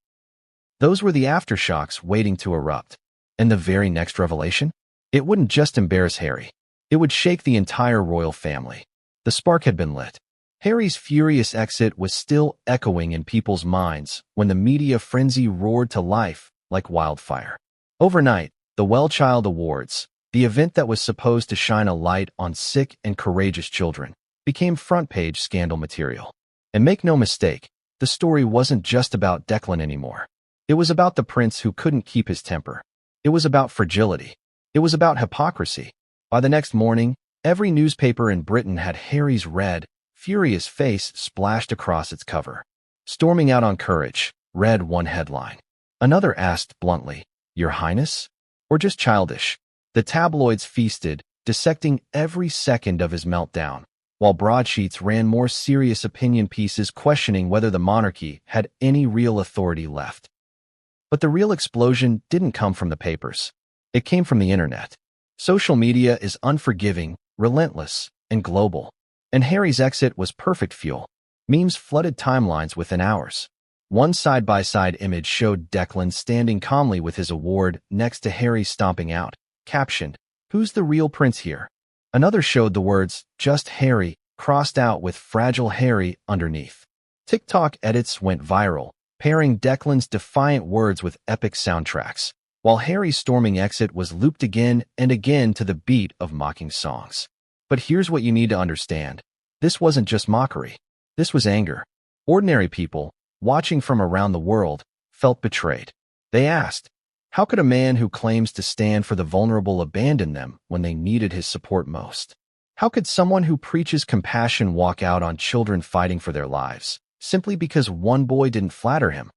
Those were the aftershocks waiting to erupt. And the very next revelation? It wouldn't just embarrass Harry. It would shake the entire royal family. The spark had been lit. Harry's furious exit was still echoing in people's minds when the media frenzy roared to life like wildfire. Overnight, the WellChild Awards, the event that was supposed to shine a light on sick and courageous children, became front-page scandal material. And make no mistake, the story wasn't just about Declan anymore. It was about the prince who couldn't keep his temper. It was about fragility. It was about hypocrisy. By the next morning, every newspaper in Britain had Harry's red, furious face splashed across its cover. "Storming out on courage," read one headline. Another asked bluntly, "Your Highness? Or just childish?" The tabloids feasted, dissecting every second of his meltdown, while broadsheets ran more serious opinion pieces questioning whether the monarchy had any real authority left. But the real explosion didn't come from the papers. It came from the internet. Social media is unforgiving, relentless, and global. And Harry's exit was perfect fuel. Memes flooded timelines within hours. One side-by-side image showed Declan standing calmly with his award next to Harry stomping out, captioned, "Who's the real prince here?" Another showed the words, "Just Harry," crossed out with "Fragile Harry" underneath. TikTok edits went viral, pairing Declan's defiant words with epic soundtracks, while Harry's storming exit was looped again and again to the beat of mocking songs. But here's what you need to understand. This wasn't just mockery. This was anger. Ordinary people, watching from around the world, felt betrayed. They asked, how could a man who claims to stand for the vulnerable abandon them when they needed his support most? How could someone who preaches compassion walk out on children fighting for their lives, simply because one boy didn't flatter him?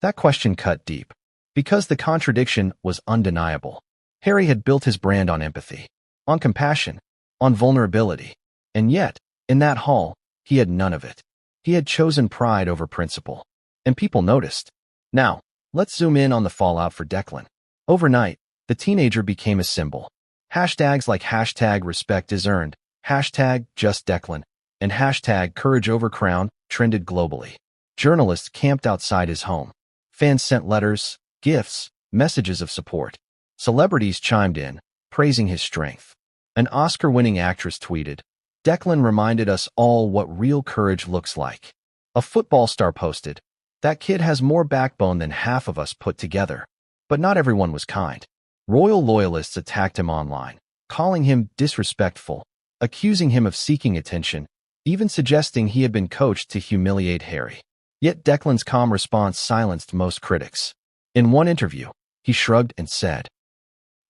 That question cut deep, because the contradiction was undeniable. Harry had built his brand on empathy, on compassion, on vulnerability, and yet, in that hall, he had none of it. He had chosen pride over principle, and people noticed. Now, let's zoom in on the fallout for Declan. Overnight, the teenager became a symbol. Hashtags like #respect is earned, #justdeclan, and #courageovercrown trended globally. Journalists camped outside his home. Fans sent letters, gifts, messages of support. Celebrities chimed in, praising his strength. An Oscar-winning actress tweeted, "Declan reminded us all what real courage looks like." A football star posted, "That kid has more backbone than half of us put together." But not everyone was kind. Royal loyalists attacked him online, calling him disrespectful, accusing him of seeking attention, even suggesting he had been coached to humiliate Harry. Yet Declan's calm response silenced most critics. In one interview, he shrugged and said,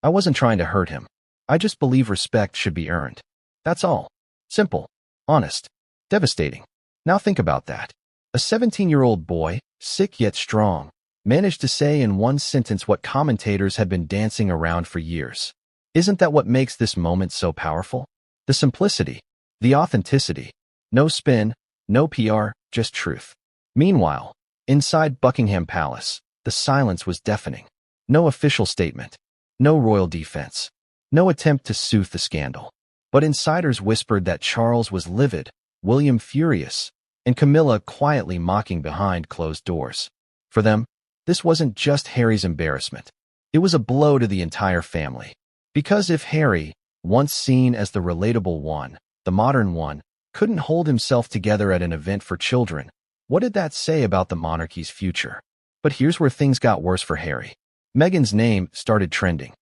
"I wasn't trying to hurt him. I just believe respect should be earned. That's all. Simple, honest, devastating." Now think about that. A 17-year-old boy, sick yet strong, managed to say in one sentence what commentators had been dancing around for years. Isn't that what makes this moment so powerful? The simplicity, the authenticity. No spin, no PR, just truth. Meanwhile, inside Buckingham Palace, the silence was deafening. No official statement. No royal defense. No attempt to soothe the scandal. But insiders whispered that Charles was livid, William furious, and Camilla quietly mocking behind closed doors. For them, this wasn't just Harry's embarrassment. It was a blow to the entire family. Because if Harry, once seen as the relatable one, the modern one, couldn't hold himself together at an event for children, what did that say about the monarchy's future? But here's where things got worse for Harry. Meghan's name started trending.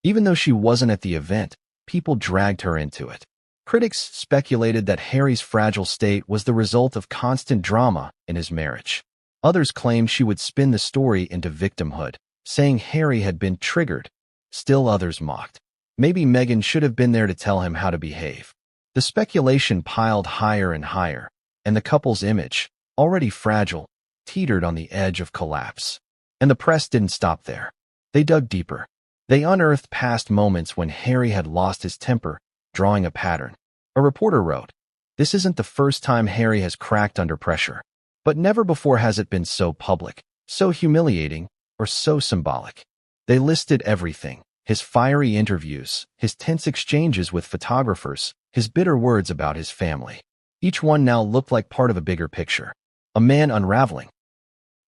Even though she wasn't at the event, people dragged her into it. Critics speculated that Harry's fragile state was the result of constant drama in his marriage. Others claimed she would spin the story into victimhood, saying Harry had been triggered. Still others mocked. Maybe Meghan should have been there to tell him how to behave. The speculation piled higher and higher, and the couple's image, already fragile, teetered on the edge of collapse. And the press didn't stop there. They dug deeper. They unearthed past moments when Harry had lost his temper, drawing a pattern. A reporter wrote, "This isn't the first time Harry has cracked under pressure. But never before has it been so public, so humiliating, or so symbolic." They listed everything: his fiery interviews, his tense exchanges with photographers, his bitter words about his family. Each one now looked like part of a bigger picture, a man unraveling.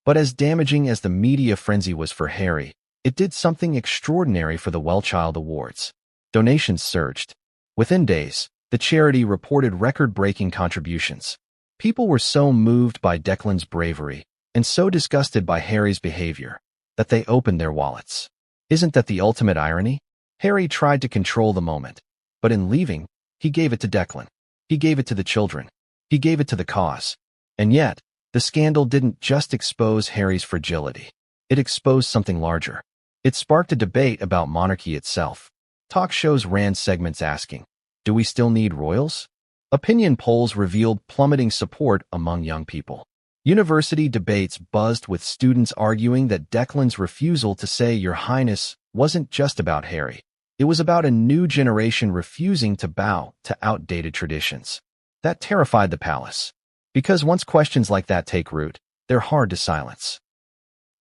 But as damaging as the media frenzy was for Harry, it did something extraordinary for the WellChild Awards. Donations surged. Within days, the charity reported record-breaking contributions. People were so moved by Declan's bravery and so disgusted by Harry's behavior that they opened their wallets. Isn't that the ultimate irony? Harry tried to control the moment, but in leaving, he gave it to Declan. He gave it to the children. He gave it to the cause. And yet, the scandal didn't just expose Harry's fragility. It exposed something larger. It sparked a debate about monarchy itself. Talk shows ran segments asking, "Do we still need royals?" Opinion polls revealed plummeting support among young people. University debates buzzed with students arguing that Declan's refusal to say "Your Highness" wasn't just about Harry. It was about a new generation refusing to bow to outdated traditions. That terrified the palace. Because once questions like that take root, they're hard to silence.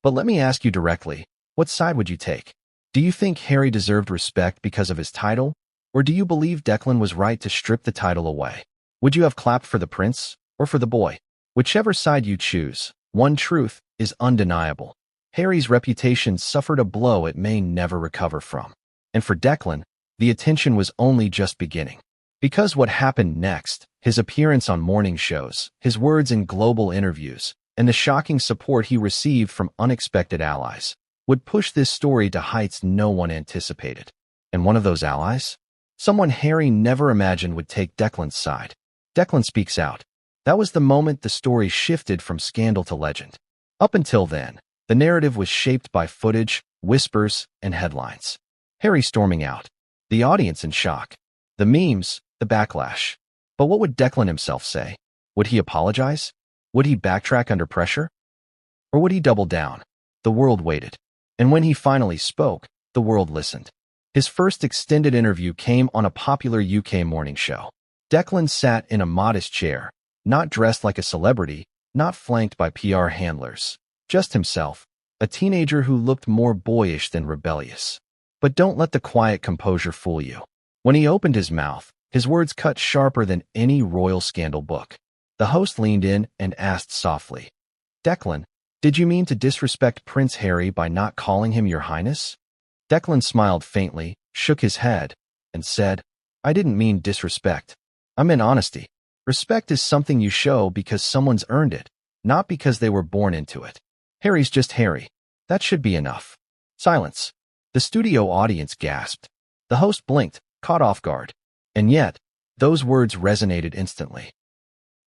But let me ask you directly, what side would you take? Do you think Harry deserved respect because of his title? Or do you believe Declan was right to strip the title away? Would you have clapped for the prince or for the boy? Whichever side you choose, one truth is undeniable. Harry's reputation suffered a blow it may never recover from. And for Declan, the attention was only just beginning. Because what happened next, his appearance on morning shows, his words in global interviews, and the shocking support he received from unexpected allies, would push this story to heights no one anticipated. And one of those allies? Someone Harry never imagined would take Declan's side. Declan speaks out. That was the moment the story shifted from scandal to legend. Up until then, the narrative was shaped by footage, whispers, and headlines. Harry storming out. The audience in shock. The memes, the backlash. But what would Declan himself say? Would he apologize? Would he backtrack under pressure? Or would he double down? The world waited. And when he finally spoke, the world listened. His first extended interview came on a popular UK morning show. Declan sat in a modest chair, not dressed like a celebrity, not flanked by PR handlers. Just himself, a teenager who looked more boyish than rebellious. But don't let the quiet composure fool you. When he opened his mouth, his words cut sharper than any royal scandal book. The host leaned in and asked softly, "Declan, did you mean to disrespect Prince Harry by not calling him Your Highness?" Declan smiled faintly, shook his head, and said, "I didn't mean disrespect. I meant honesty. Respect is something you show because someone's earned it, not because they were born into it. Harry's just Harry. That should be enough." Silence. The studio audience gasped. The host blinked, caught off guard. And yet, those words resonated instantly.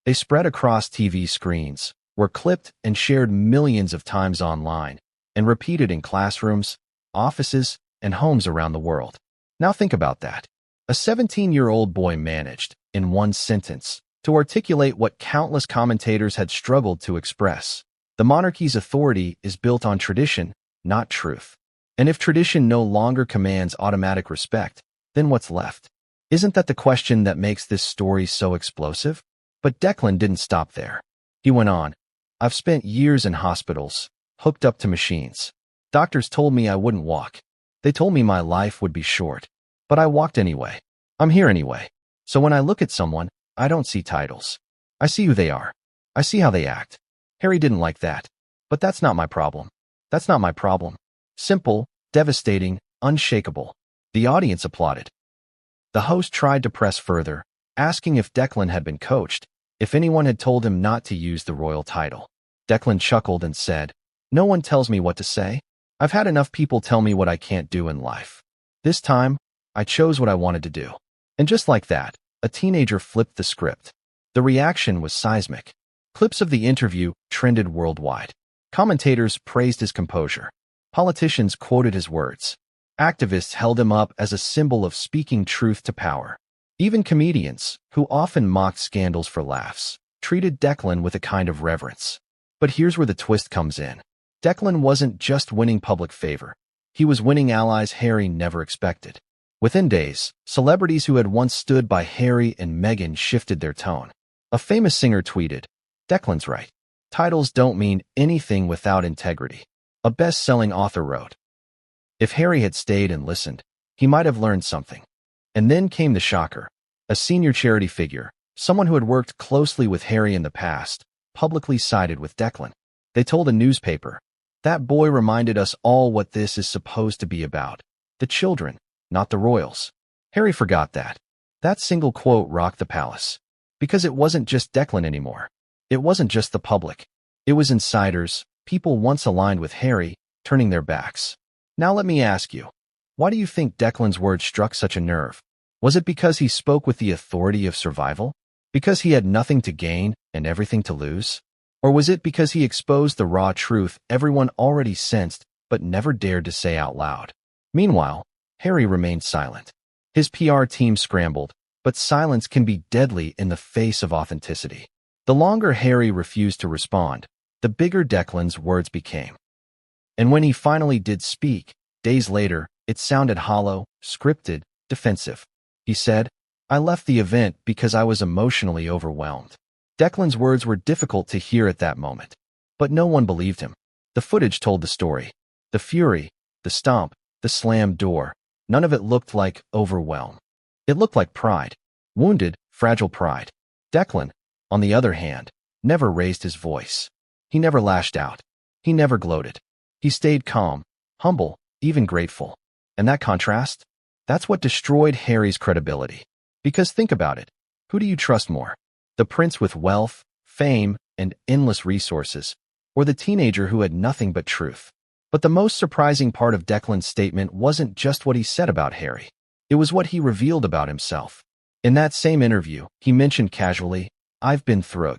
They spread across TV screens, were clipped and shared millions of times online, and repeated in classrooms, offices, and homes around the world. Now think about that. A 17-year-old boy managed, in one sentence, to articulate what countless commentators had struggled to express. The monarchy's authority is built on tradition, not truth. And if tradition no longer commands automatic respect, then what's left? Isn't that the question that makes this story so explosive? But Declan didn't stop there. He went on, "I've spent years in hospitals, hooked up to machines. Doctors told me I wouldn't walk. They told me my life would be short. But I walked anyway. I'm here anyway. So when I look at someone, I don't see titles. I see who they are. I see how they act. Harry didn't like that. But that's not my problem. That's not my problem. Simple, devastating, unshakable. The audience applauded. The host tried to press further, asking if Declan had been coached, if anyone had told him not to use the royal title. Declan chuckled and said, "No one tells me what to say. I've had enough people tell me what I can't do in life. This time, I chose what I wanted to do." And just like that, a teenager flipped the script. The reaction was seismic. Clips of the interview trended worldwide. Commentators praised his composure. Politicians quoted his words. Activists held him up as a symbol of speaking truth to power. Even comedians, who often mocked scandals for laughs, treated Declan with a kind of reverence. But here's where the twist comes in. Declan wasn't just winning public favor. He was winning allies Harry never expected. Within days, celebrities who had once stood by Harry and Meghan shifted their tone. A famous singer tweeted, "Declan's right. Titles don't mean anything without integrity." A best-selling author wrote, "If Harry had stayed and listened, he might have learned something." And then came the shocker. A senior charity figure, someone who had worked closely with Harry in the past, publicly sided with Declan. They told a newspaper, "That boy reminded us all what this is supposed to be about. The children, not the royals." Harry forgot that. That single quote rocked the palace. Because it wasn't just Declan anymore. It wasn't just the public. It was insiders, people once aligned with Harry, turning their backs. Now let me ask you, why do you think Declan's words struck such a nerve? Was it because he spoke with the authority of survival? Because he had nothing to gain and everything to lose? Or was it because he exposed the raw truth everyone already sensed but never dared to say out loud? Meanwhile, Harry remained silent. His PR team scrambled, but silence can be deadly in the face of authenticity. The longer Harry refused to respond, the bigger Declan's words became. And when he finally did speak, days later, it sounded hollow, scripted, defensive. He said, "I left the event because I was emotionally overwhelmed." Declan's words were difficult to hear at that moment, but no one believed him. The footage told the story. The fury, the stomp, the slammed door, none of it looked like overwhelm. It looked like pride. Wounded, fragile pride. Declan, on the other hand, never raised his voice. He never lashed out. He never gloated. He stayed calm, humble, even grateful. And that contrast? That's what destroyed Harry's credibility. Because think about it. Who do you trust more? The prince with wealth, fame, and endless resources, or the teenager who had nothing but truth? But the most surprising part of Declan's statement wasn't just what he said about Harry. It was what he revealed about himself. In that same interview, he mentioned casually, "I've been through."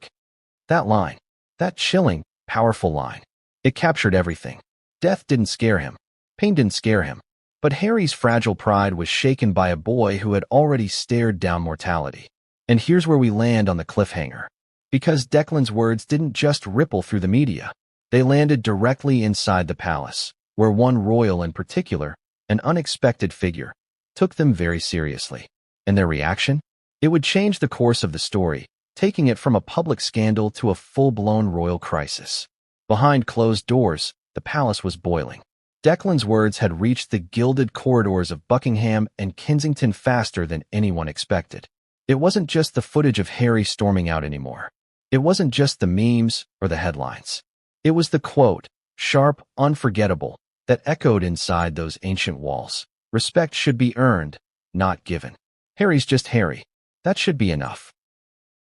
That line, that chilling, powerful line, it captured everything. Death didn't scare him. Pain didn't scare him. But Harry's fragile pride was shaken by a boy who had already stared down mortality. And here's where we land on the cliffhanger. Because Declan's words didn't just ripple through the media. They landed directly inside the palace, where one royal in particular, an unexpected figure, took them very seriously. And their reaction? It would change the course of the story, taking it from a public scandal to a full-blown royal crisis. Behind closed doors, the palace was boiling. Declan's words had reached the gilded corridors of Buckingham and Kensington faster than anyone expected. It wasn't just the footage of Harry storming out anymore. It wasn't just the memes or the headlines. It was the quote, sharp, unforgettable, that echoed inside those ancient walls. "Respect should be earned, not given. Harry's just Harry. That should be enough."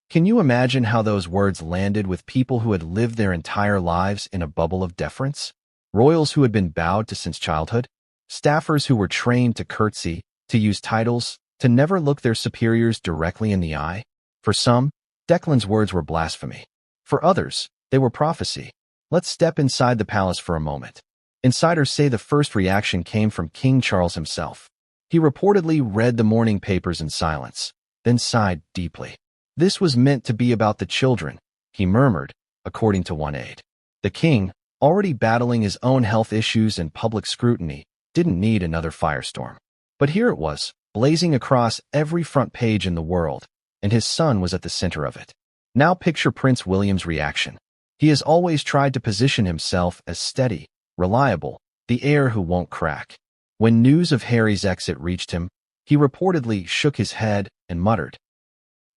Can you imagine how those words landed with people who had lived their entire lives in a bubble of deference? Royals who had been bowed to since childhood? Staffers who were trained to curtsy, to use titles, to never look their superiors directly in the eye? For some, Declan's words were blasphemy. For others, they were prophecy. Let's step inside the palace for a moment. Insiders say the first reaction came from King Charles himself. He reportedly read the morning papers in silence, then sighed deeply. This was meant to be about the children, he murmured, according to one aide. The king, already battling his own health issues and public scrutiny, didn't need another firestorm. But here it was, blazing across every front page in the world, and his son was at the center of it. Now picture Prince William's reaction. He has always tried to position himself as steady, reliable, the heir who won't crack. When news of Harry's exit reached him, He reportedly shook his head and muttered,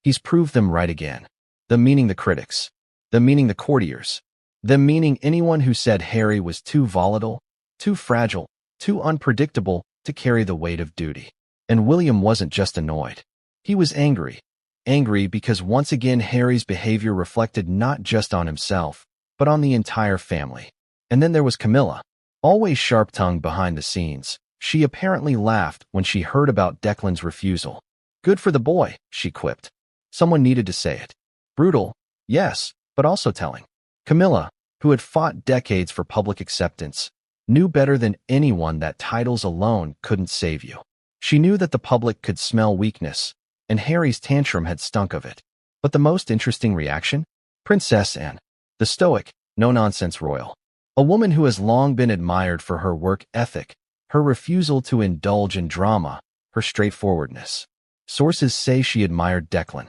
"He's proved them right again." Them meaning the critics. Them meaning the courtiers. Them meaning anyone who said Harry was too volatile, too fragile, too unpredictable to carry the weight of duty. And William wasn't just annoyed. He was angry. Angry because once again Harry's behavior reflected not just on himself, but on the entire family. And then there was Camilla, always sharp-tongued behind the scenes. She apparently laughed when she heard about Declan's refusal. "Good for the boy," she quipped. Someone needed to say it. Brutal, yes, but also telling. Camilla, who had fought decades for public acceptance, knew better than anyone that titles alone couldn't save you. She knew that the public could smell weakness, and Harry's tantrum had stunk of it. But the most interesting reaction? Princess Anne, the stoic, no-nonsense royal. A woman who has long been admired for her work ethic, her refusal to indulge in drama, her straightforwardness. Sources say she admired Declan.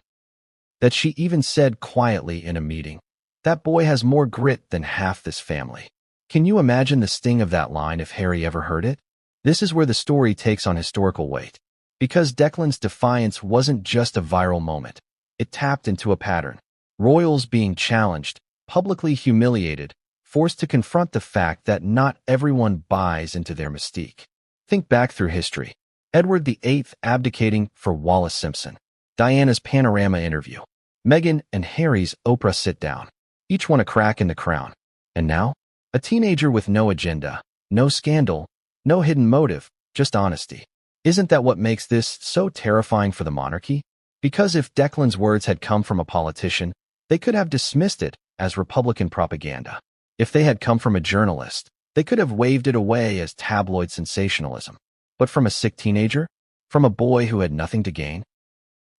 That she even said quietly in a meeting, "That boy has more grit than half this family." Can you imagine the sting of that line if Harry ever heard it? This is where the story takes on historical weight. Because Declan's defiance wasn't just a viral moment. It tapped into a pattern. Royals being challenged, publicly humiliated, forced to confront the fact that not everyone buys into their mystique. Think back through history. Edward VIII abdicating for Wallis Simpson. Diana's Panorama interview. Meghan and Harry's Oprah sit-down. Each one a crack in the crown. And now? A teenager with no agenda, no scandal, no hidden motive, just honesty. Isn't that what makes this so terrifying for the monarchy? Because if Declan's words had come from a politician, they could have dismissed it as Republican propaganda. If they had come from a journalist, they could have waved it away as tabloid sensationalism. But from a sick teenager? From a boy who had nothing to gain?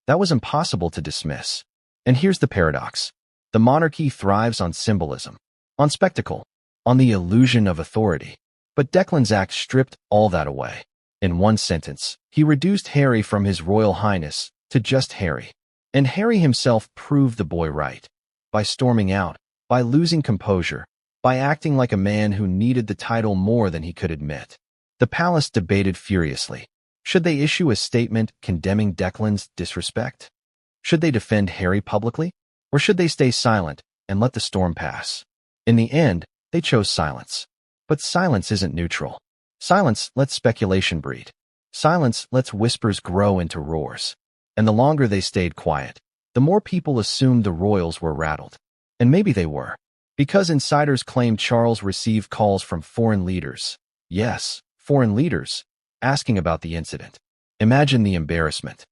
That was impossible to dismiss. And here's the paradox. The monarchy thrives on symbolism, on spectacle, on the illusion of authority. But Declan's act stripped all that away. In one sentence, he reduced Harry from his Royal Highness to just Harry. And Harry himself proved the boy right. By storming out, by losing composure, by acting like a man who needed the title more than he could admit. The palace debated furiously. Should they issue a statement condemning Declan's disrespect? Should they defend Harry publicly? Or should they stay silent and let the storm pass? In the end, they chose silence. But silence isn't neutral. Silence lets speculation breed. Silence lets whispers grow into roars. And the longer they stayed quiet, the more people assumed the royals were rattled. And maybe they were. Because insiders claimed Charles received calls from foreign leaders. Yes, foreign leaders, asking about the incident. Imagine the embarrassment.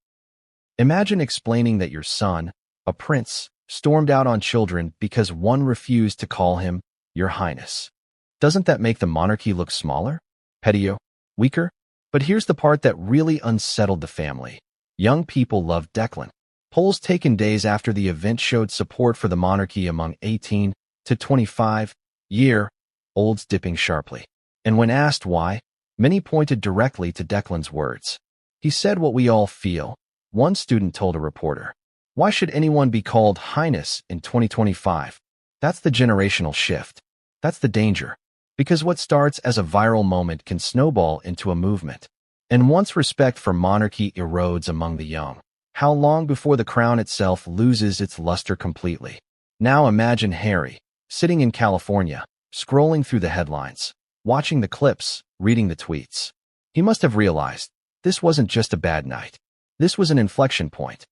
Imagine explaining that your son, a prince, stormed out on children because one refused to call him Your Highness. Doesn't that make the monarchy look smaller? Pettier? Weaker? But here's the part that really unsettled the family. Young people loved Declan. Polls taken days after the event showed support for the monarchy among 18 to 25-year-olds dipping sharply. And when asked why, many pointed directly to Declan's words. He said what we all feel, one student told a reporter. Why should anyone be called Highness in 2025? That's the generational shift. That's the danger. Because what starts as a viral moment can snowball into a movement. And once respect for monarchy erodes among the young, how long before the crown itself loses its luster completely? Now imagine Harry, sitting in California, scrolling through the headlines, watching the clips, reading the tweets. He must have realized this wasn't just a bad night. This was an inflection point.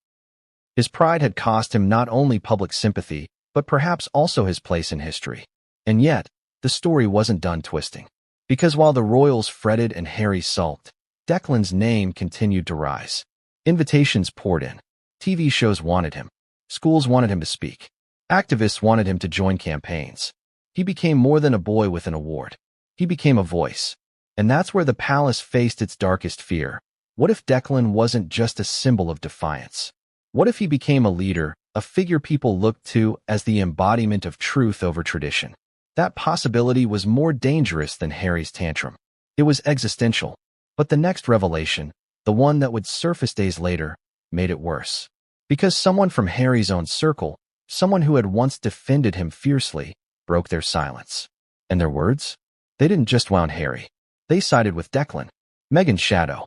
His pride had cost him not only public sympathy, but perhaps also his place in history. And yet, the story wasn't done twisting. Because while the royals fretted and Harry sulked, Declan's name continued to rise. Invitations poured in. TV shows wanted him. Schools wanted him to speak. Activists wanted him to join campaigns. He became more than a boy with an award. He became a voice. And that's where the palace faced its darkest fear. What if Declan wasn't just a symbol of defiance? What if he became a leader, a figure people looked to as the embodiment of truth over tradition? That possibility was more dangerous than Harry's tantrum. It was existential. But the next revelation, the one that would surface days later, made it worse. Because someone from Harry's own circle, someone who had once defended him fiercely, broke their silence. And their words? They didn't just wound Harry. They sided with Declan. Meghan's shadow.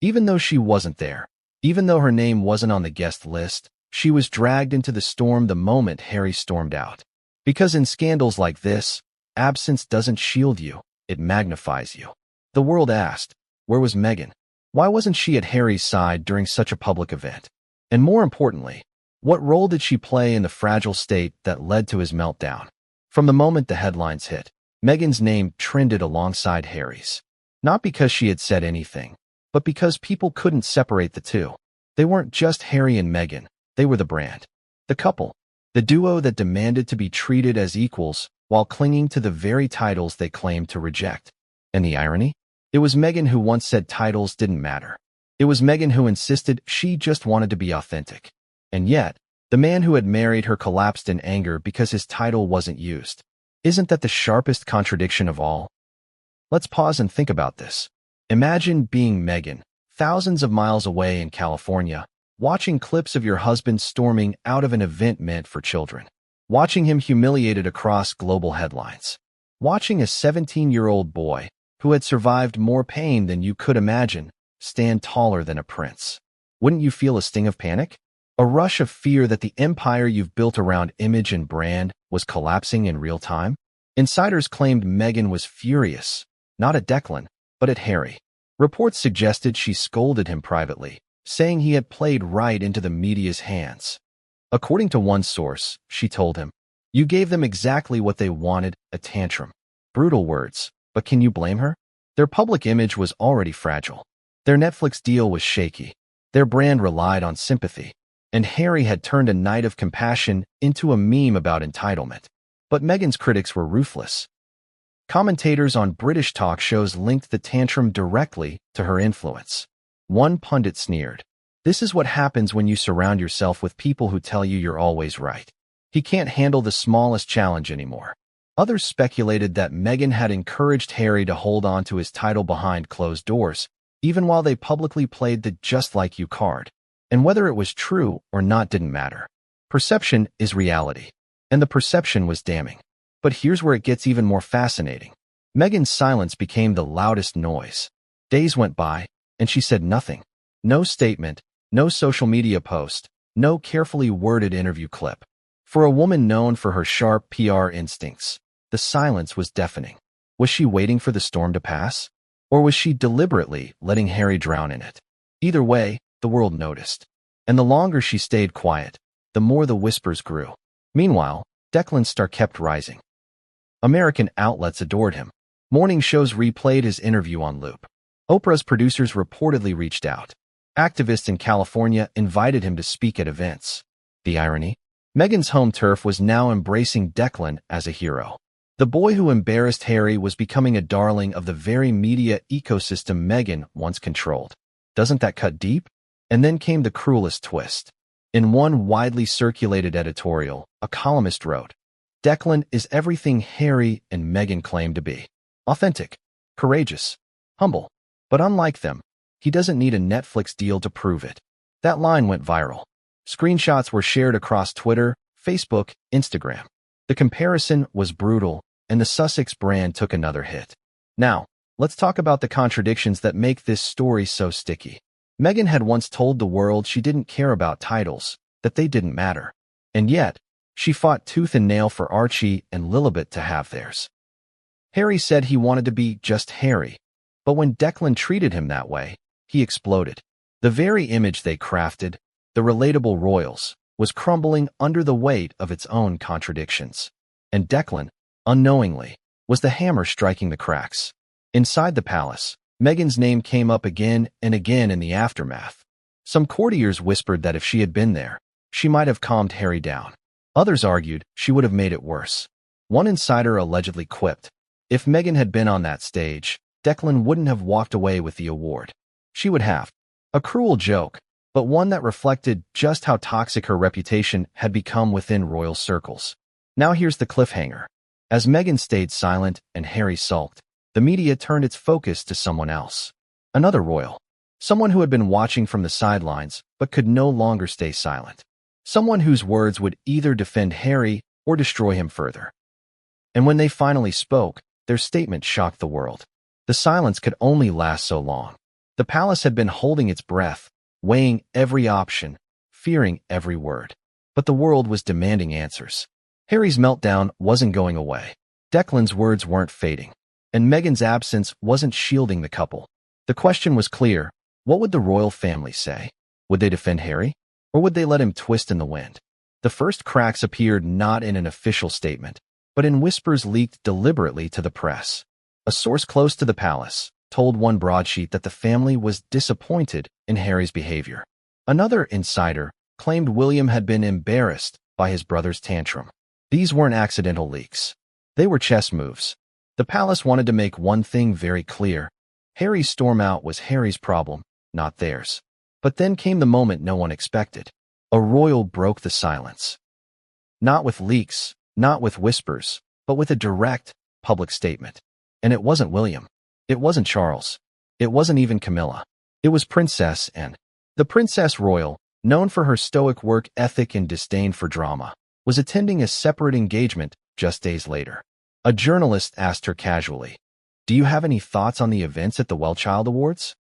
Even though she wasn't there, even though her name wasn't on the guest list, she was dragged into the storm the moment Harry stormed out. Because in scandals like this, absence doesn't shield you, it magnifies you. The world asked, where was Meghan? Why wasn't she at Harry's side during such a public event? And more importantly, what role did she play in the fragile state that led to his meltdown? From the moment the headlines hit, Meghan's name trended alongside Harry's. Not because she had said anything, but because people couldn't separate the two. They weren't just Harry and Meghan, they were the brand. The couple. The duo that demanded to be treated as equals while clinging to the very titles they claimed to reject. And the irony? It was Meghan who once said titles didn't matter. It was Meghan who insisted she just wanted to be authentic. And yet, the man who had married her collapsed in anger because his title wasn't used. Isn't that the sharpest contradiction of all? Let's pause and think about this. Imagine being Meghan, thousands of miles away in California, watching clips of your husband storming out of an event meant for children. Watching him humiliated across global headlines. Watching a 17-year-old boy, who had survived more pain than you could imagine, stand taller than a prince. Wouldn't you feel a sting of panic? A rush of fear that the empire you've built around image and brand was collapsing in real time? Insiders claimed Meghan was furious, not at Declan, but at Harry. Reports suggested she scolded him privately, saying he had played right into the media's hands. According to one source, she told him, "You gave them exactly what they wanted, a tantrum." Brutal words, but can you blame her? Their public image was already fragile. Their Netflix deal was shaky. Their brand relied on sympathy. And Harry had turned a night of compassion into a meme about entitlement. But Meghan's critics were ruthless. Commentators on British talk shows linked the tantrum directly to her influence. One pundit sneered, "This is what happens when you surround yourself with people who tell you you're always right. He can't handle the smallest challenge anymore." Others speculated that Meghan had encouraged Harry to hold on to his title behind closed doors, even while they publicly played the "just like you" card. And whether it was true or not didn't matter. Perception is reality, and the perception was damning. But here's where it gets even more fascinating. Meghan's silence became the loudest noise. Days went by, and she said nothing. No statement, no social media post, no carefully worded interview clip. For a woman known for her sharp PR instincts, the silence was deafening. Was she waiting for the storm to pass? Or was she deliberately letting Harry drown in it? Either way, the world noticed. And the longer she stayed quiet, the more the whispers grew. Meanwhile, Declan's star kept rising. American outlets adored him. Morning shows replayed his interview on loop. Oprah's producers reportedly reached out. Activists in California invited him to speak at events. The irony? Meghan's home turf was now embracing Declan as a hero. The boy who embarrassed Harry was becoming a darling of the very media ecosystem Meghan once controlled. Doesn't that cut deep? And then came the cruelest twist. In one widely circulated editorial, a columnist wrote, "Declan is everything Harry and Meghan claim to be. Authentic, courageous, humble. But unlike them, he doesn't need a Netflix deal to prove it." That line went viral. Screenshots were shared across Twitter, Facebook, Instagram. The comparison was brutal, and the Sussex brand took another hit. Now, let's talk about the contradictions that make this story so sticky. Meghan had once told the world she didn't care about titles, that they didn't matter. And yet, she fought tooth and nail for Archie and Lilibet to have theirs. Harry said he wanted to be just Harry, but when Declan treated him that way, he exploded. The very image they crafted, the relatable royals, was crumbling under the weight of its own contradictions. And Declan, unknowingly, was the hammer striking the cracks. Inside the palace, Meghan's name came up again and again in the aftermath. Some courtiers whispered that if she had been there, she might have calmed Harry down. Others argued she would have made it worse. One insider allegedly quipped, "If Meghan had been on that stage, Declan wouldn't have walked away with the award. She would have." A cruel joke, but one that reflected just how toxic her reputation had become within royal circles. Now here's the cliffhanger. As Meghan stayed silent and Harry sulked, the media turned its focus to someone else. Another royal. Someone who had been watching from the sidelines but could no longer stay silent. Someone whose words would either defend Harry or destroy him further. And when they finally spoke, their statement shocked the world. The silence could only last so long. The palace had been holding its breath, weighing every option, fearing every word. But the world was demanding answers. Harry's meltdown wasn't going away. Declan's words weren't fading. And Meghan's absence wasn't shielding the couple. The question was clear. What would the royal family say? Would they defend Harry? Or would they let him twist in the wind? The first cracks appeared not in an official statement, but in whispers leaked deliberately to the press. A source close to the palace told one broadsheet that the family was disappointed in Harry's behavior. Another insider claimed William had been embarrassed by his brother's tantrum. These weren't accidental leaks. They were chess moves. The palace wanted to make one thing very clear. Harry's storm out was Harry's problem, not theirs. But then came the moment no one expected. A royal broke the silence. Not with leaks, not with whispers, but with a direct, public statement. And it wasn't William. It wasn't Charles. It wasn't even Camilla. It was Princess Anne. The Princess Royal, known for her stoic work ethic and disdain for drama, was attending a separate engagement just days later. A journalist asked her casually, "Do you have any thoughts on the events at the WellChild Awards?"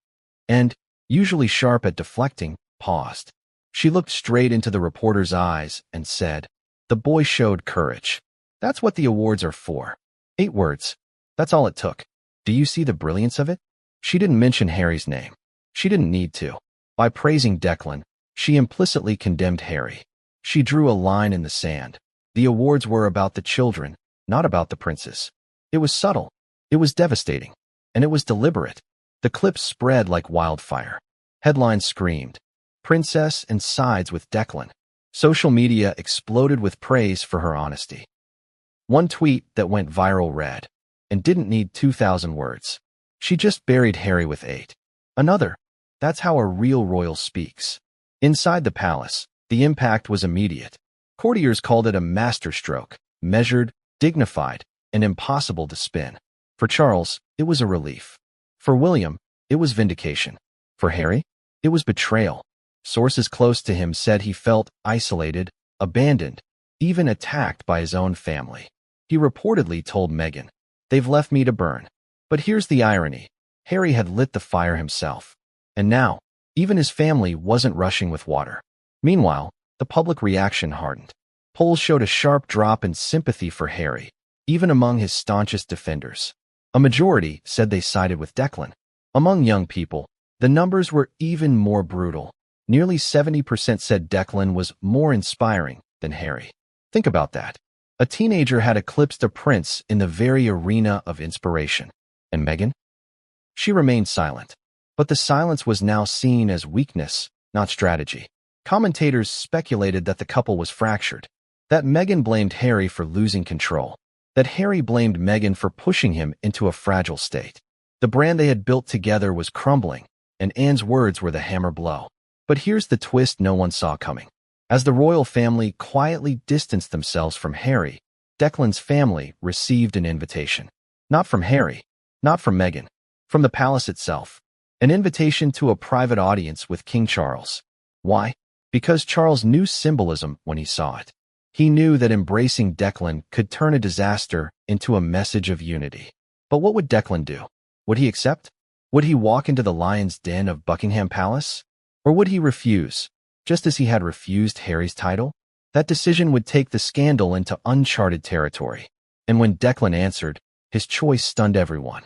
And, usually sharp at deflecting, paused. She looked straight into the reporter's eyes and said, "The boy showed courage. That's what the awards are for." 8 words. That's all it took. Do you see the brilliance of it? She didn't mention Harry's name. She didn't need to. By praising Declan, she implicitly condemned Harry. She drew a line in the sand. The awards were about the children, not about the princes. It was subtle. It was devastating. And it was deliberate. The clips spread like wildfire. Headlines screamed, "Princess and sides with Declan." Social media exploded with praise for her honesty. One tweet that went viral read, "And didn't need 2,000 words. She just buried Harry with 8. Another, "That's how a real royal speaks." Inside the palace, the impact was immediate. Courtiers called it a masterstroke, measured, dignified, and impossible to spin. For Charles, it was a relief. For William, it was vindication. For Harry, it was betrayal. Sources close to him said he felt isolated, abandoned, even attacked by his own family. He reportedly told Meghan, "They've left me to burn." But here's the irony. Harry had lit the fire himself. And now, even his family wasn't rushing with water. Meanwhile, the public reaction hardened. Polls showed a sharp drop in sympathy for Harry, even among his staunchest defenders. A majority said they sided with Declan. Among young people, the numbers were even more brutal. Nearly 70% said Declan was more inspiring than Harry. Think about that. A teenager had eclipsed a prince in the very arena of inspiration. And Meghan? She remained silent. But the silence was now seen as weakness, not strategy. Commentators speculated that the couple was fractured, that Meghan blamed Harry for losing control, that Harry blamed Meghan for pushing him into a fragile state. The brand they had built together was crumbling, and Anne's words were the hammer blow. But here's the twist no one saw coming. As the royal family quietly distanced themselves from Harry, Declan's family received an invitation. Not from Harry, not from Meghan, from the palace itself. An invitation to a private audience with King Charles. Why? Because Charles knew symbolism when he saw it. He knew that embracing Declan could turn a disaster into a message of unity. But what would Declan do? Would he accept? Would he walk into the lion's den of Buckingham Palace? Or would he refuse, just as he had refused Harry's title? That decision would take the scandal into uncharted territory. And when Declan answered, his choice stunned everyone.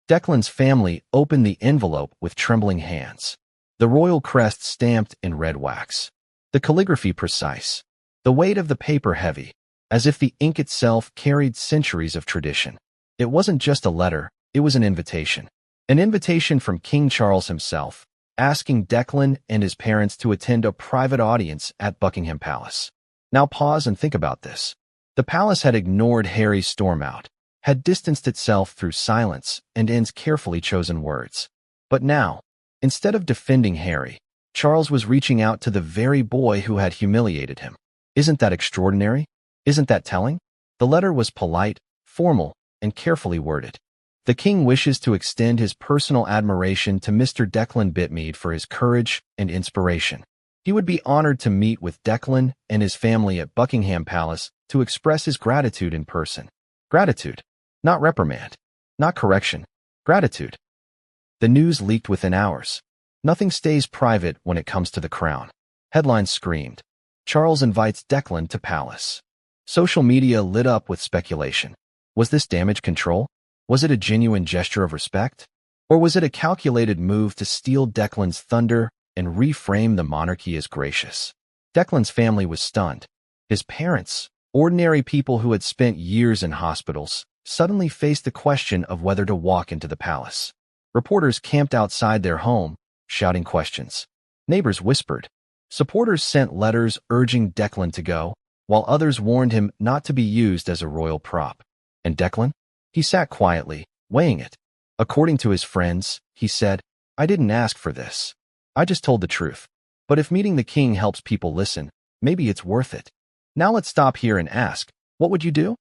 Declan's family opened the envelope with trembling hands. The royal crest stamped in red wax. The calligraphy precise. The weight of the paper heavy, as if the ink itself carried centuries of tradition. It wasn't just a letter, it was an invitation. An invitation from King Charles himself, asking Declan and his parents to attend a private audience at Buckingham Palace. Now pause and think about this. The palace had ignored Harry's storm out, had distanced itself through silence and Anne's carefully chosen words. But now, instead of defending Harry, Charles was reaching out to the very boy who had humiliated him. Isn't that extraordinary? Isn't that telling? The letter was polite, formal, and carefully worded. The king wishes to extend his personal admiration to Mr. Declan Bitmead for his courage and inspiration. He would be honored to meet with Declan and his family at Buckingham Palace to express his gratitude in person. Gratitude. Not reprimand. Not correction. Gratitude. The news leaked within hours. Nothing stays private when it comes to the crown. Headlines screamed, Charles invites Declan to palace. Social media lit up with speculation. Was this damage control? Was it a genuine gesture of respect? Or was it a calculated move to steal Declan's thunder and reframe the monarchy as gracious? Declan's family was stunned. His parents, ordinary people who had spent years in hospitals, suddenly faced the question of whether to walk into the palace. Reporters camped outside their home, shouting questions. Neighbors whispered. Supporters sent letters urging Declan to go, while others warned him not to be used as a royal prop. And Declan? He sat quietly, weighing it. According to his friends, he said, I didn't ask for this. I just told the truth. But if meeting the king helps people listen, maybe it's worth it. Now let's stop here and ask, what would you do?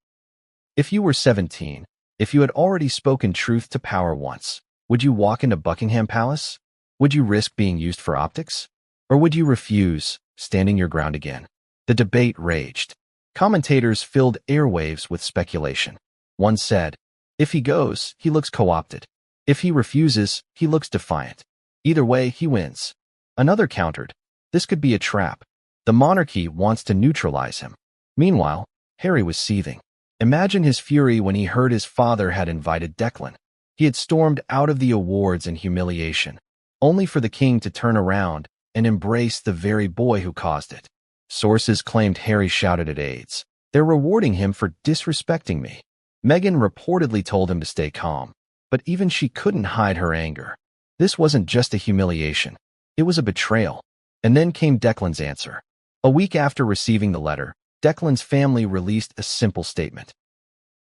If you were 17, if you had already spoken truth to power once, would you walk into Buckingham Palace? Would you risk being used for optics? Or would you refuse, standing your ground again? The debate raged. Commentators filled airwaves with speculation. One said, if he goes, he looks co-opted. If he refuses, he looks defiant. Either way, he wins. Another countered, this could be a trap. The monarchy wants to neutralize him. Meanwhile, Harry was seething. Imagine his fury when he heard his father had invited Declan. He had stormed out of the awards in humiliation, only for the king to turn around and embrace the very boy who caused it. Sources claimed Harry shouted at aides, they're rewarding him for disrespecting me. Meghan reportedly told him to stay calm, but even she couldn't hide her anger. This wasn't just a humiliation. It was a betrayal. And then came Declan's answer. A week after receiving the letter, Declan's family released a simple statement.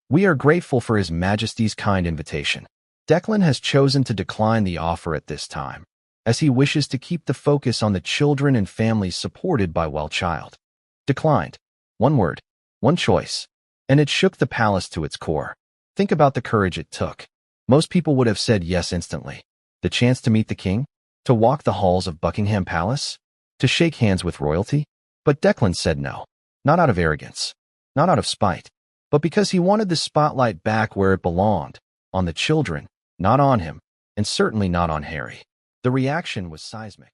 We are grateful for His Majesty's kind invitation. Declan has chosen to decline the offer at this time, as he wishes to keep the focus on the children and families supported by WellChild. Declined. One word. One choice. And it shook the palace to its core. Think about the courage it took. Most people would have said yes instantly. The chance to meet the king? To walk the halls of Buckingham Palace? To shake hands with royalty? But Declan said no. Not out of arrogance. Not out of spite. But because he wanted the spotlight back where it belonged. On the children. Not on him. And certainly not on Harry. The reaction was seismic.